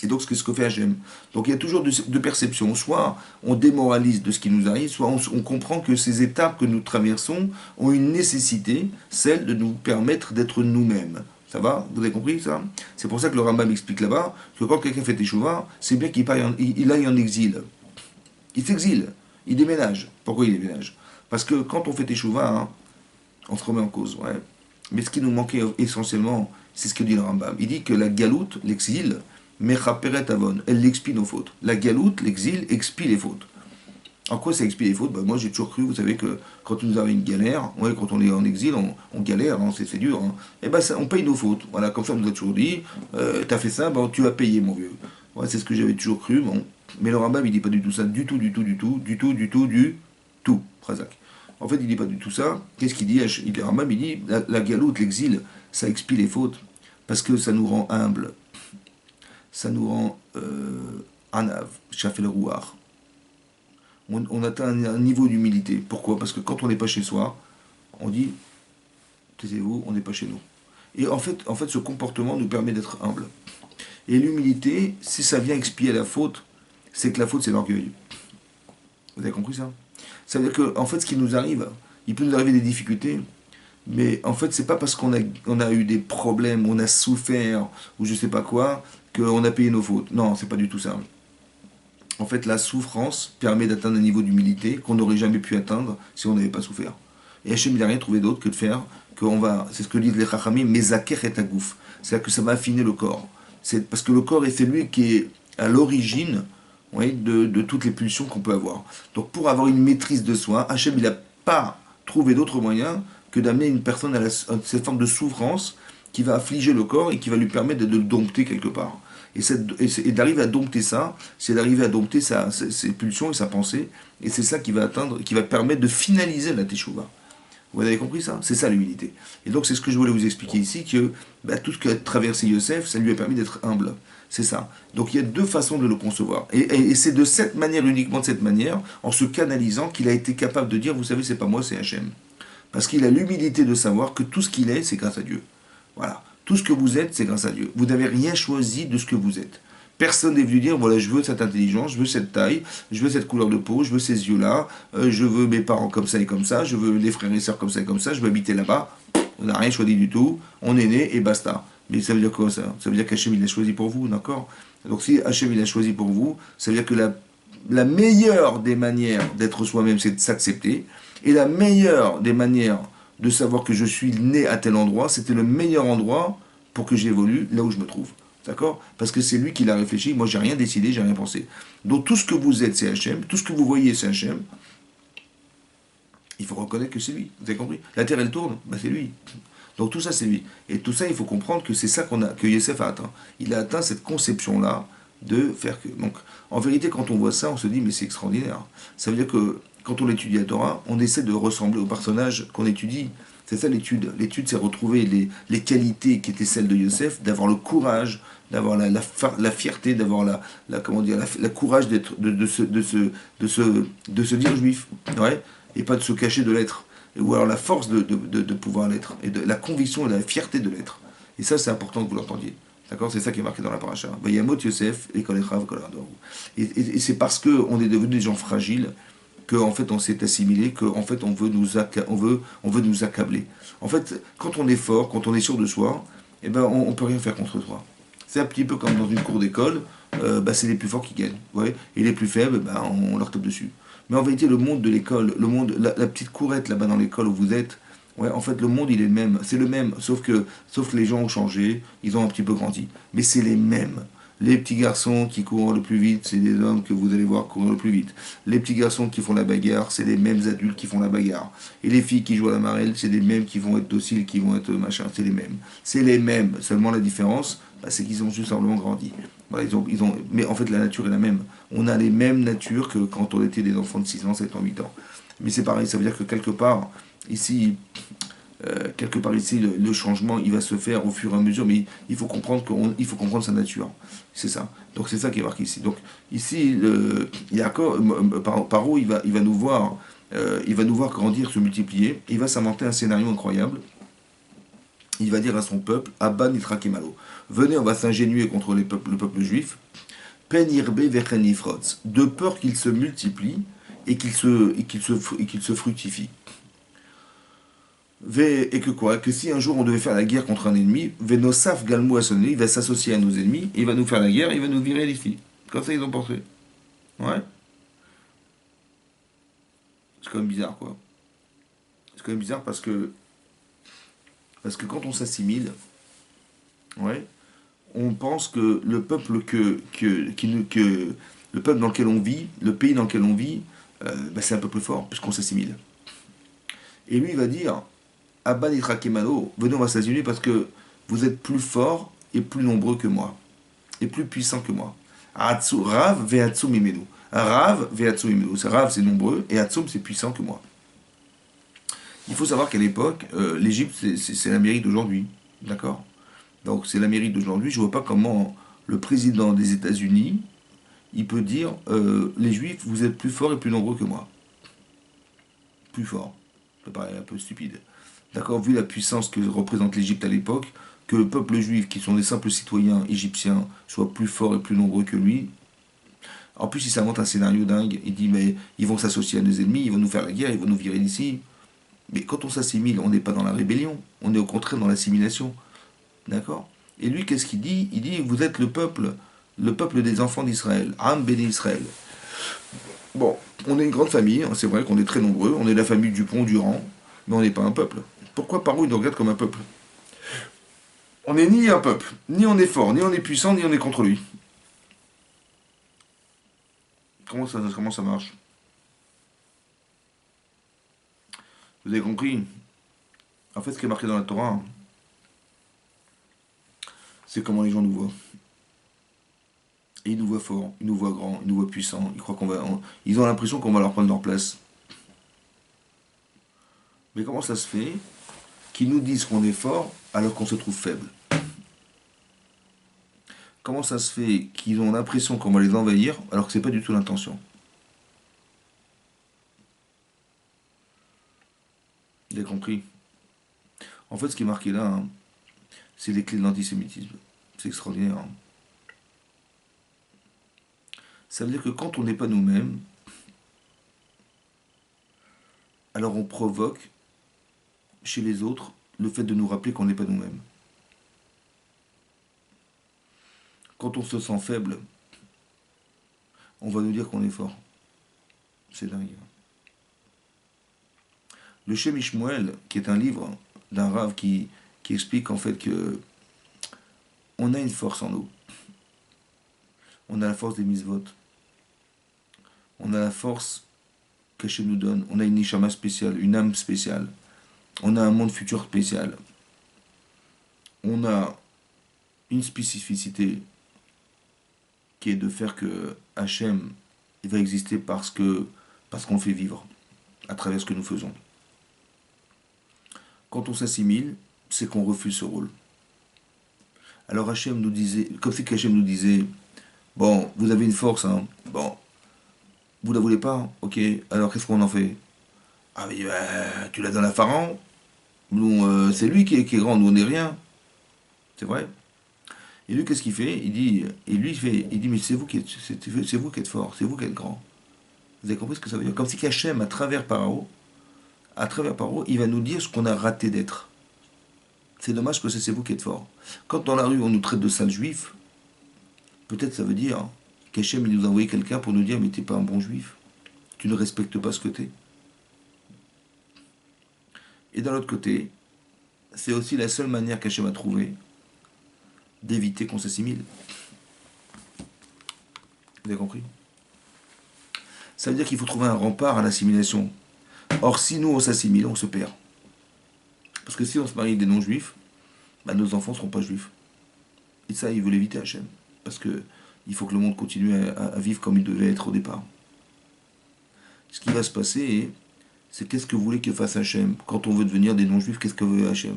Et donc, c'est ce que fait Hachem. Donc, il y a toujours deux perceptions. Soit on démoralise de ce qui nous arrive, soit on comprend que ces étapes que nous traversons ont une nécessité, celle de nous permettre d'être nous-mêmes. Ça va? Vous avez compris ça? C'est pour ça que le Rambam explique là-bas que quand quelqu'un fait Teshuvah, c'est bien qu'il aille en exil. Il s'exile, il déménage. Pourquoi il déménage? Parce que quand on fait Teshuvah, hein, on se remet en cause. Ouais. Mais ce qui nous manquait essentiellement, c'est ce que dit le Rambam. Il dit que la galoute, l'exil, Mechaperet Avon, elle expie nos fautes. La galoute, l'exil, expie les fautes. En quoi ça expie les fautes? Moi j'ai toujours cru, vous savez, que quand nous avons une galère, ouais, quand on est en exil, on galère, hein, c'est dur, hein, et on paye nos fautes. Voilà, comme ça on nous a toujours dit, t'as fait ça, tu vas payer mon vieux. Ouais, c'est ce que j'avais toujours cru, bon. Mais le Rambam il dit pas du tout ça, du tout, du tout, Razak. En fait il dit pas du tout ça. Qu'est-ce qu'il dit? Le Rambam il dit, la galoute, l'exil, ça expie les fautes, parce que ça nous rend humble. Ça nous rend anav, chafé le rouar. On atteint un niveau d'humilité. Pourquoi? Parce que quand on n'est pas chez soi, on dit taisez-vous, on n'est pas chez nous. Et en fait, ce comportement nous permet d'être humble. Et l'humilité, si ça vient expier la faute, c'est que la faute, c'est l'orgueil. Vous avez compris ça? Ça veut dire que, en fait, ce qui nous arrive, il peut nous arriver des difficultés, mais en fait, c'est pas parce qu'on a eu des problèmes, on a souffert, ou je sais pas quoi, qu'on a payé nos fautes. Non, c'est pas du tout ça. En fait, la souffrance permet d'atteindre un niveau d'humilité qu'on n'aurait jamais pu atteindre si on n'avait pas souffert. Et Hachem, il n'a rien trouvé d'autre que de faire, c'est ce que disent les Chachamim, Mezaker et Tagouf. C'est-à-dire que ça va affiner le corps. C'est parce que le corps est celui qui est à l'origine, oui, de toutes les pulsions qu'on peut avoir. Donc pour avoir une maîtrise de soi, Hachem, il n'a pas trouvé d'autre moyen que d'amener une personne à cette forme de souffrance qui va affliger le corps et qui va lui permettre de le dompter quelque part. Et d'arriver à dompter ça, c'est d'arriver à dompter ses pulsions et sa pensée, et c'est ça qui va permettre de finaliser la teshuva. Vous avez compris ça? C'est ça l'humilité. Et donc c'est ce que je voulais vous expliquer ici, que tout ce qu'a traversé Yosef, ça lui a permis d'être humble. C'est ça. Donc il y a deux façons de le concevoir. Et c'est de cette manière, uniquement de cette manière, en se canalisant, qu'il a été capable de dire, vous savez, c'est pas moi, c'est Hachem. Parce qu'il a l'humilité de savoir que tout ce qu'il est, c'est grâce à Dieu. Voilà. Tout ce que vous êtes, c'est grâce à Dieu. Vous n'avez rien choisi de ce que vous êtes. Personne n'est venu dire, voilà, je veux cette intelligence, je veux cette taille, je veux cette couleur de peau, je veux ces yeux-là, je veux mes parents comme ça et comme ça, je veux les frères et sœurs comme ça et comme ça, je veux habiter là-bas. On n'a rien choisi du tout, on est né et basta. Mais ça veut dire quoi ça? Ça veut dire qu'Hachem il l'a choisi pour vous, d'accord? Donc si Hachem il l'a choisi pour vous, ça veut dire que la meilleure des manières d'être soi-même, c'est de s'accepter. Et la meilleure des manières de savoir que je suis né à tel endroit, c'était le meilleur endroit pour que j'évolue là où je me trouve. D'accord? Parce que c'est lui qui l'a réfléchi, moi j'ai rien décidé, j'ai rien pensé. Donc tout ce que vous êtes, c'est Hachem, tout ce que vous voyez, c'est Hachem. Il faut reconnaître que c'est lui. Vous avez compris? La terre elle tourne, c'est lui. Donc tout ça c'est lui. Et tout ça, il faut comprendre que c'est ça que Yosef a atteint. Il a atteint cette conception-là de faire que. Donc en vérité, quand on voit ça, on se dit mais c'est extraordinaire. Ça veut dire que quand on étudie la Torah, on essaie de ressembler au personnage qu'on étudie. C'est ça l'étude. L'étude, c'est retrouver les qualités qui étaient celles de Yosef, d'avoir le courage, d'avoir la fierté, d'avoir comment dire, la courage d'être, de se dire juif, ouais, et pas de se cacher de l'être. Ou alors la force de pouvoir l'être, et de la conviction et la fierté de l'être. Et ça, c'est important que vous l'entendiez. D'accord? C'est ça qui est marqué dans la paracha. Vayamot Yosef, et et c'est parce qu'on est devenu des gens fragiles qu'en fait on s'est assimilé, qu'en fait on veut nous accabler. En fait, quand on est fort, quand on est sûr de soi, eh ben on peut rien faire contre soi. C'est un petit peu comme dans une cour d'école, c'est les plus forts qui gagnent. Ouais, et les plus faibles, on leur tape dessus. Mais en vérité, le monde de l'école, le monde, la petite courette là-bas dans l'école où vous êtes, ouais, en fait, le monde il est le même. C'est le même, sauf que les gens ont changé, ils ont un petit peu grandi. Mais c'est les mêmes. Les petits garçons qui courent le plus vite, c'est des hommes que vous allez voir courir le plus vite. Les petits garçons qui font la bagarre, c'est les mêmes adultes qui font la bagarre. Et les filles qui jouent à la marelle, c'est les mêmes qui vont être dociles, qui vont être machin, c'est les mêmes. C'est les mêmes. Seulement la différence, c'est qu'ils ont juste simplement grandi. Voilà, mais en fait, la nature est la même. On a les mêmes natures que quand on était des enfants de 6 ans, 7 ans, 8 ans. Mais c'est pareil, ça veut dire que quelque part, ici, le changement, il va se faire au fur et à mesure, mais il faut comprendre sa nature. C'est ça. Donc c'est ça qui est marqué ici. Donc ici, Yaakov, Paro, il va nous voir, grandir, se multiplier. Il va s'inventer un scénario incroyable. Il va dire à son peuple, Abba Nitra Kemalo, venez, on va s'ingénuer contre le peuple juif. Pen irbe vechen ifrotz, de peur qu'il se multiplie et qu'il se fructifie. Et que quoi? Que si un jour on devait faire la guerre contre un ennemi, Venosaf Galmou Assoné, il va s'associer à nos ennemis, il va nous faire la guerre, il va nous virer d'ici. Comme ça ils ont pensé. Ouais. C'est quand même bizarre quoi. C'est quand même bizarre parce que quand on s'assimile, ouais, on pense que le peuple le peuple dans lequel on vit, le pays dans lequel on vit, c'est un peu plus fort puisqu'on s'assimile. Et lui il va dire Abba Nitra Kemalo, venez on va s'assimiler parce que vous êtes plus forts et plus nombreux que moi, et plus puissants que moi. Rav ve'atsum imenu. Rav ve'atsum imenu. Rav c'est nombreux et Atsum c'est puissant que moi. Il faut savoir qu'à l'époque, l'Égypte c'est l'Amérique d'aujourd'hui, d'accord? Donc c'est l'Amérique d'aujourd'hui. Je vois pas comment le président des États-Unis il peut dire les Juifs vous êtes plus forts et plus nombreux que moi. Plus forts. Ça paraît un peu stupide. d'accord, vu la puissance que représente l'Égypte à l'époque, que le peuple juif, qui sont des simples citoyens égyptiens, soit plus fort et plus nombreux que lui. En plus, il s'invente un scénario dingue. Il dit, mais ils vont s'associer à nos ennemis, ils vont nous faire la guerre, ils vont nous virer d'ici. Mais quand on s'assimile, on n'est pas dans la rébellion, on est au contraire dans l'assimilation. D'accord. Et lui, qu'est-ce qu'il dit? Il dit, vous êtes le peuple des enfants d'Israël, Am Béné Israël. Bon, on est une grande famille, c'est vrai qu'on est très nombreux, on est la famille Dupont-Durand, mais on n'est pas un peuple. Pourquoi Paro il nous regarde comme un peuple? On n'est ni un peuple, ni on est fort, ni on est puissant, ni on est contre lui. Comment ça marche? Vous avez compris? En fait, ce qui est marqué dans la Torah, c'est comment les gens nous voient. Et ils nous voient forts, ils nous voient grands, ils nous voient puissants. Ils croient ils ont l'impression qu'on va leur prendre leur place. Mais comment ça se fait qu'ils nous disent qu'on est fort alors qu'on se trouve faible? Comment ça se fait qu'ils ont l'impression qu'on va les envahir alors que c'est pas du tout l'intention? Vous avez compris? En fait, ce qui est marqué là, hein, c'est les clés de l'antisémitisme. C'est extraordinaire. Hein. Ça veut dire que quand on n'est pas nous-mêmes, alors on provoque chez les autres le fait de nous rappeler qu'on n'est pas nous-mêmes. Quand on se sent faible, on va nous dire qu'on est fort. C'est dingue. Le Shem Ishmuel, qui est un livre d'un rave qui explique en fait que on a une force en nous. On a la force des mitzvot. On a la force qu'Hachem nous donne. On a une neshama spéciale, une âme spéciale. On a un monde futur spécial. On a une spécificité qui est de faire que Hachem va exister parce qu'on le fait vivre à travers ce que nous faisons. Quand on s'assimile, c'est qu'on refuse ce rôle. Alors Hachem nous disait, comme si Hachem nous disait, bon, vous avez une force, hein, bon, vous la voulez pas, ok, alors qu'est-ce qu'on en fait? Ah mais tu l'as dans la Pharaon, nous, c'est lui qui est grand, nous on n'est rien, c'est vrai. Et lui qu'est-ce qu'il fait? Il dit mais c'est vous qui êtes fort, c'est vous qui êtes grand. Vous avez compris ce que ça veut dire? Comme si Hachem, à travers Paro, il va nous dire ce qu'on a raté d'être. C'est dommage que c'est vous qui êtes fort. Quand dans la rue on nous traite de sales juifs, peut-être ça veut dire qu'Hachem il nous a envoyé quelqu'un pour nous dire mais t'es pas un bon juif. Tu ne respectes pas ce que t'es. Et d'un autre côté, c'est aussi la seule manière qu'Hachem a trouvé d'éviter qu'on s'assimile. Vous avez compris? Ça veut dire qu'il faut trouver un rempart à l'assimilation. Or, si nous on s'assimile, on se perd. Parce que si on se marie avec des non-juifs, bah, nos enfants ne seront pas juifs. Et ça, il veut l'éviter, Hachem. Parce que il faut que le monde continue à vivre comme il devait être au départ. Ce qui va se passer, c'est qu'est-ce que vous voulez que fasse Hachem? Quand on veut devenir des non-juifs, qu'est-ce que veut Hachem?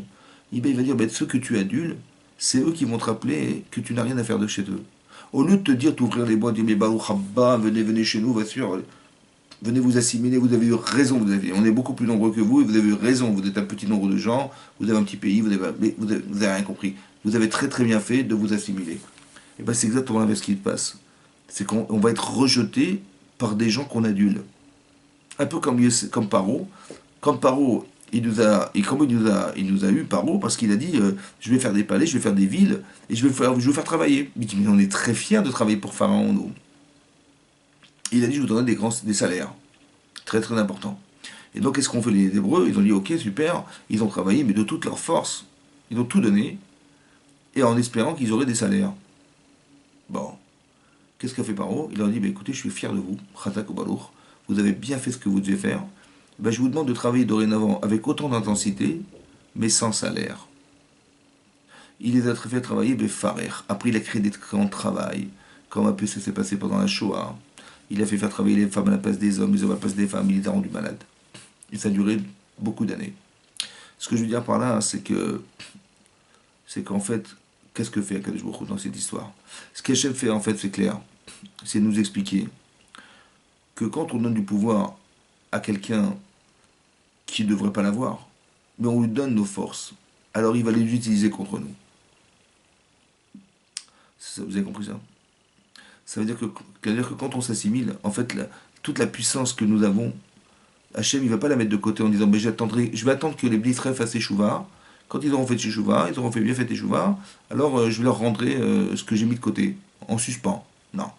Il va dire, ceux que tu adules, c'est eux qui vont te rappeler que tu n'as rien à faire de chez eux. Au lieu de te dire, t'ouvrir les boîtes, dire, mais Baruch Haba, venez chez nous, va sûr, venez vous assimiler, vous avez eu raison, on est beaucoup plus nombreux que vous, et vous avez eu raison, vous êtes un petit nombre de gens, vous avez un petit pays, vous avez rien compris. Vous avez très très bien fait de vous assimiler. Et bien c'est exactement l'inverse qui se passe. C'est qu'on va être rejeté par des gens qu'on adule. Un peu comme Paro. Comme Paro, il nous a eu, Paro, parce qu'il a dit je vais faire des palais, je vais faire des villes, et je vais faire travailler. Il dit mais on est très fiers de travailler pour Pharaon, nous. Il a dit je vous donnerai des salaires. Très très importants. Et donc qu'est-ce qu'ont fait les Hébreux? Ils ont dit ok super, ils ont travaillé, mais de toute leur force. Ils ont tout donné, et en espérant qu'ils auraient des salaires. Bon. Qu'est-ce qu'a fait Paro? Il leur a dit écoutez, je suis fier de vous, Khatak Obalour, vous avez bien fait ce que vous devez faire. Je vous demande de travailler dorénavant avec autant d'intensité, mais sans salaire. Il les a fait travailler Farer. Après, il a créé des camps de travail, comme un peu ça s'est passé pendant la Shoah. Il a fait faire travailler les femmes à la place des hommes, les hommes à la place des femmes, il les a rendus malades. Et ça a duré beaucoup d'années. Ce que je veux dire par là, c'est qu'en fait, qu'est-ce que fait Akadosh Baruch Hu dans cette histoire? Ce qu'Hachem fait, en fait, c'est clair. C'est nous expliquer que quand on donne du pouvoir à quelqu'un qui ne devrait pas l'avoir, mais on lui donne nos forces. Alors il va les utiliser contre nous. Vous avez compris ça? Ça veut dire que quand on s'assimile, en fait, toute la puissance que nous avons, Hachem, il ne va pas la mettre de côté en disant, mais je vais attendre que les Blitzrei fassent Teshuvah. Quand ils auront fait Teshuvah, ils auront fait bien fait Teshuvah, alors je vais leur rendrai ce que j'ai mis de côté, en suspens. Non.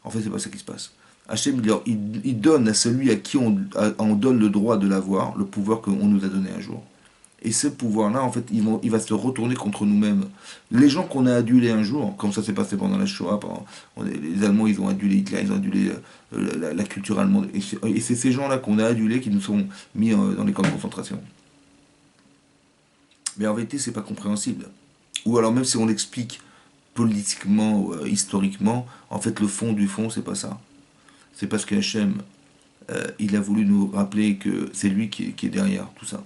En fait, c'est pas ça qui se passe. Hachem, il donne à celui à qui on donne le droit de l'avoir, le pouvoir qu'on nous a donné un jour. Et ce pouvoir-là, en fait, il va se retourner contre nous-mêmes. Les gens qu'on a adulés un jour, comme ça s'est passé pendant la Shoah, les Allemands, ils ont adulé Hitler, ils ont adulé la culture allemande. Et c'est ces gens-là qu'on a adulés qui nous sont mis dans les camps de concentration. Mais en vérité, c'est pas compréhensible. Ou alors même si on l'explique politiquement, historiquement, en fait, le fond du fond, c'est pas ça. C'est parce que Hachem, il a voulu nous rappeler que c'est lui qui est derrière tout ça.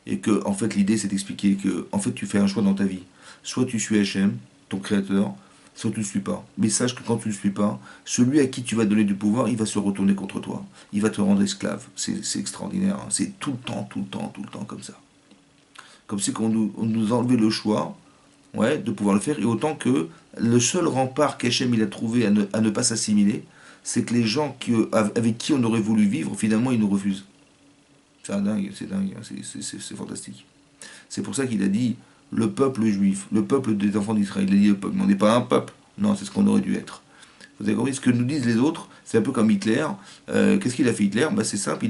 Et que, en fait, l'idée, c'est d'expliquer que, en fait, tu fais un choix dans ta vie. Soit tu suis Hachem, ton créateur, soit tu ne le suis pas. Mais sache que quand tu ne le suis pas, celui à qui tu vas donner du pouvoir, il va se retourner contre toi. Il va te rendre esclave. C'est extraordinaire. Hein. C'est tout le temps, tout le temps, tout le temps comme ça. Comme si on nous enlevait le choix, ouais, de pouvoir le faire. Et autant que le seul rempart qu'Hachem il a trouvé à ne pas s'assimiler, c'est que les gens avec qui on aurait voulu vivre, finalement, ils nous refusent. C'est dingue, c'est fantastique. C'est pour ça qu'il a dit le peuple juif, le peuple des enfants d'Israël. Il a dit le peuple, mais on n'est pas un peuple. Non, c'est ce qu'on aurait dû être. Vous avez compris? Ce que nous disent les autres, c'est un peu comme Hitler. Qu'est-ce qu'il a fait Hitler? C'est simple,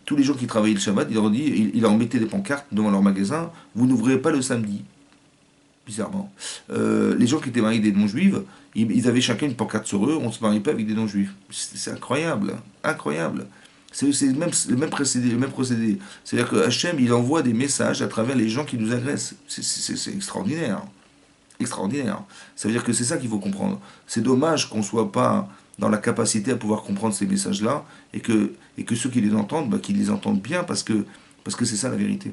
tous les gens qui travaillaient le Shabbat, il leur dit, il leur mettait des pancartes devant leur magasin, vous n'ouvrez pas le samedi. Bizarrement. Les gens qui étaient mariés des non-juifs, ils avaient chacun une pancarte sur eux, on ne se marie pas avec des non-juifs. C'est incroyable, incroyable. C'est le même procédé, le même procédé. C'est-à-dire que Hachem, il envoie des messages à travers les gens qui nous agressent. C'est extraordinaire. Extraordinaire. Ça veut dire que c'est ça qu'il faut comprendre. C'est dommage qu'on ne soit pas dans la capacité à pouvoir comprendre ces messages-là et que ceux qui les entendent, qu'ils les entendent bien parce que c'est ça la vérité.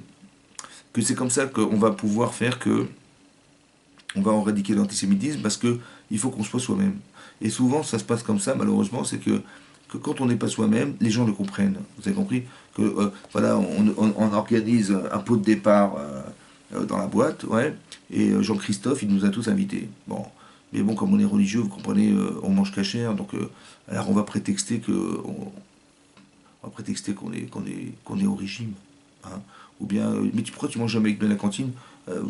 Que c'est comme ça qu'on va pouvoir faire que on va éradiquer l'antisémitisme parce que il faut qu'on soit soi-même. Et souvent, ça se passe comme ça, malheureusement, c'est que quand on n'est pas soi-même, les gens le comprennent. Vous avez compris que voilà, on organise un pot de départ dans la boîte, ouais, et Jean-Christophe, il nous a tous invités. Bon, mais bon, comme on est religieux, vous comprenez, on mange cachère, donc alors on va prétexter qu'on est au régime. Hein. Ou bien, mais pourquoi tu manges jamais avec de la cantine?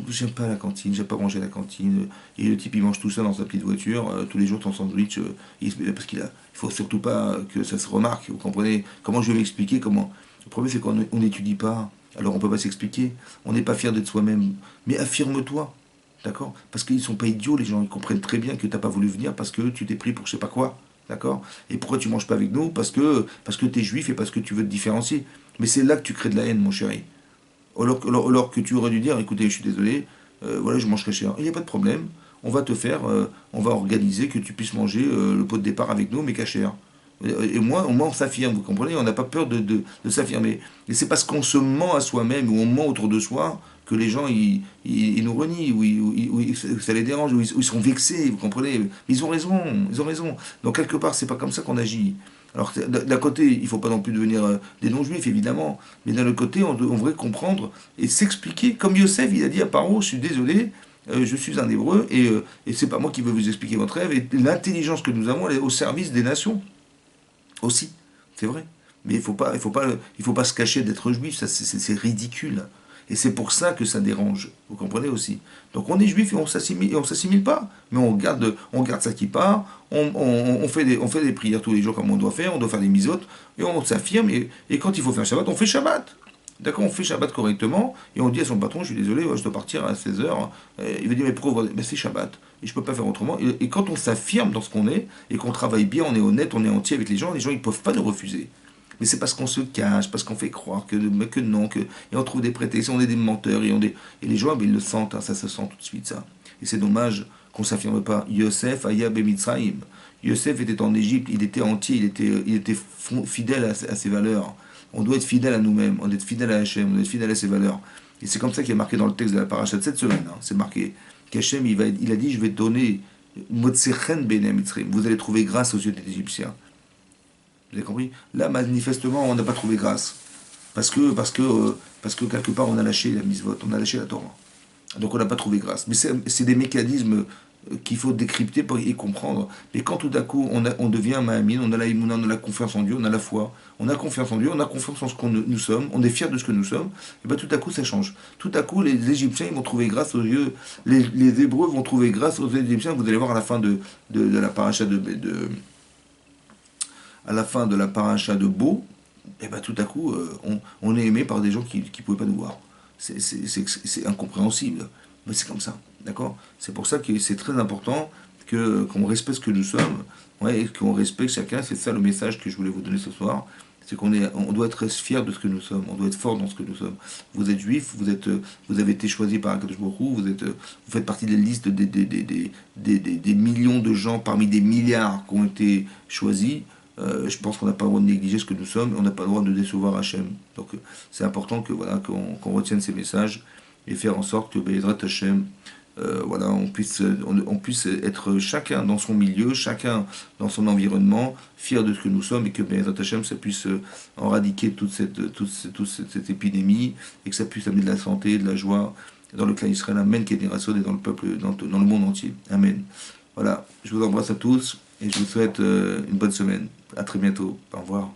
J'aime pas la cantine, j'aime pas manger à la cantine. Et le type il mange tout ça dans sa petite voiture, tous les jours ton sandwich, parce il faut surtout pas que ça se remarque, vous comprenez? Comment je vais m'expliquer comment? Le problème c'est qu'on n'étudie pas, alors on peut pas s'expliquer, on n'est pas fier d'être soi-même, mais affirme-toi, d'accord? Parce qu'ils sont pas idiots les gens, ils comprennent très bien que t'as pas voulu venir parce que tu t'es pris pour je sais pas quoi, d'accord? Et pourquoi tu manges pas avec nous? Parce que t'es juif et parce que tu veux te différencier. Mais c'est là que tu crées de la haine mon chéri. Alors que tu aurais dû dire, écoutez, je suis désolé, voilà, je mange cachère. Il n'y a pas de problème, on va organiser que tu puisses manger le pot de départ avec nous, mais cachère. Et moi, au moins, on s'affirme, vous comprenez? On n'a pas peur de s'affirmer. Et c'est parce qu'on se ment à soi-même ou on ment autour de soi que les gens, ils nous renient, ou ça les dérange, ou ils sont vexés, vous comprenez? Mais ils ont raison, ils ont raison. Donc, quelque part, c'est pas comme ça qu'on agit. Alors, d'un côté, il ne faut pas non plus devenir des non-juifs, évidemment, mais d'un autre côté, on devrait comprendre et s'expliquer. Comme Yosef, il a dit à Paro, je suis désolé, je suis un hébreu, et c'est pas moi qui veux vous expliquer votre rêve, et l'intelligence que nous avons, elle est au service des nations. Aussi, c'est vrai. Mais il faut pas se cacher d'être juif, ça c'est ridicule. Et c'est pour ça que ça dérange. Vous comprenez aussi. Donc on est juif et on s'assimile pas. Mais on garde ça qui part. On fait des prières tous les jours comme on doit faire des misotes, et on s'affirme. Et quand il faut faire Shabbat, on fait Shabbat. D'accord, on fait Shabbat correctement, et on dit à son patron, je suis désolé, je dois partir à 16h. Il va dire, mais pourquoi? Ben, c'est Shabbat, et je ne peux pas faire autrement. Et quand on s'affirme dans ce qu'on est, et qu'on travaille bien, on est honnête, on est entier avec les gens ils ne peuvent pas nous refuser. Mais c'est parce qu'on se cache, parce qu'on fait croire que non, et on trouve des prétextes, on est des menteurs, et les gens, ben, ils le sentent, hein, ça se sent tout de suite, ça. Et c'est dommage qu'on ne s'affirme pas. Yosef, Aya Bemitzraim. Yosef était en Égypte, il était entier, il était fidèle à ses valeurs. On doit être fidèle à nous-mêmes, on doit être fidèle à Hachem, on doit être fidèle à ses valeurs. Et c'est comme ça qu'il est marqué dans le texte de la paracha de cette semaine. Hein. C'est marqué qu'Hachem, il a dit, je vais te donner Motsechen Bene Mitzrim. Vous allez trouver grâce aux yeux des Égyptiens. Vous avez compris? Là, manifestement, on n'a pas trouvé grâce. Parce que parce que quelque part on a lâché la mitzvot, on a lâché la Torah. Donc on n'a pas trouvé grâce. Mais c'est des mécanismes qu'il faut décrypter pour y comprendre. Mais quand tout à coup on devient Mahamine, on a la Imuna, on a la confiance en Dieu, on a la foi, on a confiance en Dieu, on a confiance en ce que nous sommes, on est fiers de ce que nous sommes, et bien tout à coup ça change. Tout à coup les Égyptiens ils vont trouver grâce aux yeux, les Hébreux vont trouver grâce aux Égyptiens. Vous allez voir à la fin de la paracha à la fin de la paracha de Beau, et bien tout à coup on est aimé par des gens qui ne pouvaient pas nous voir. C'est incompréhensible. Mais c'est comme ça, d'accord? C'est pour ça que c'est très important qu'on respecte ce que nous sommes, ouais, et qu'on respecte chacun. C'est ça le message que je voulais vous donner ce soir. C'est on doit être fier de ce que nous sommes, on doit être fort dans ce que nous sommes. Vous êtes juif, vous avez été choisi par Akadosh Baruch Hu, vous faites partie des listes des millions de gens parmi des milliards qui ont été choisis. Je pense qu'on n'a pas le droit de négliger ce que nous sommes, on n'a pas le droit de décevoir Hachem. Donc c'est important que voilà qu'on retienne ces messages et faire en sorte que Bezrat Hachem, voilà, on puisse être chacun dans son milieu, chacun dans son environnement, fier de ce que nous sommes, et que Bezrat Hachem, ça puisse éradiquer toute cette épidémie, et que ça puisse amener de la santé, de la joie dans le clan Israël. Amen, Kedirason, et dans le peuple, dans le monde entier. Amen. Voilà, je vous embrasse à tous et je vous souhaite une bonne semaine. À très bientôt. Au revoir.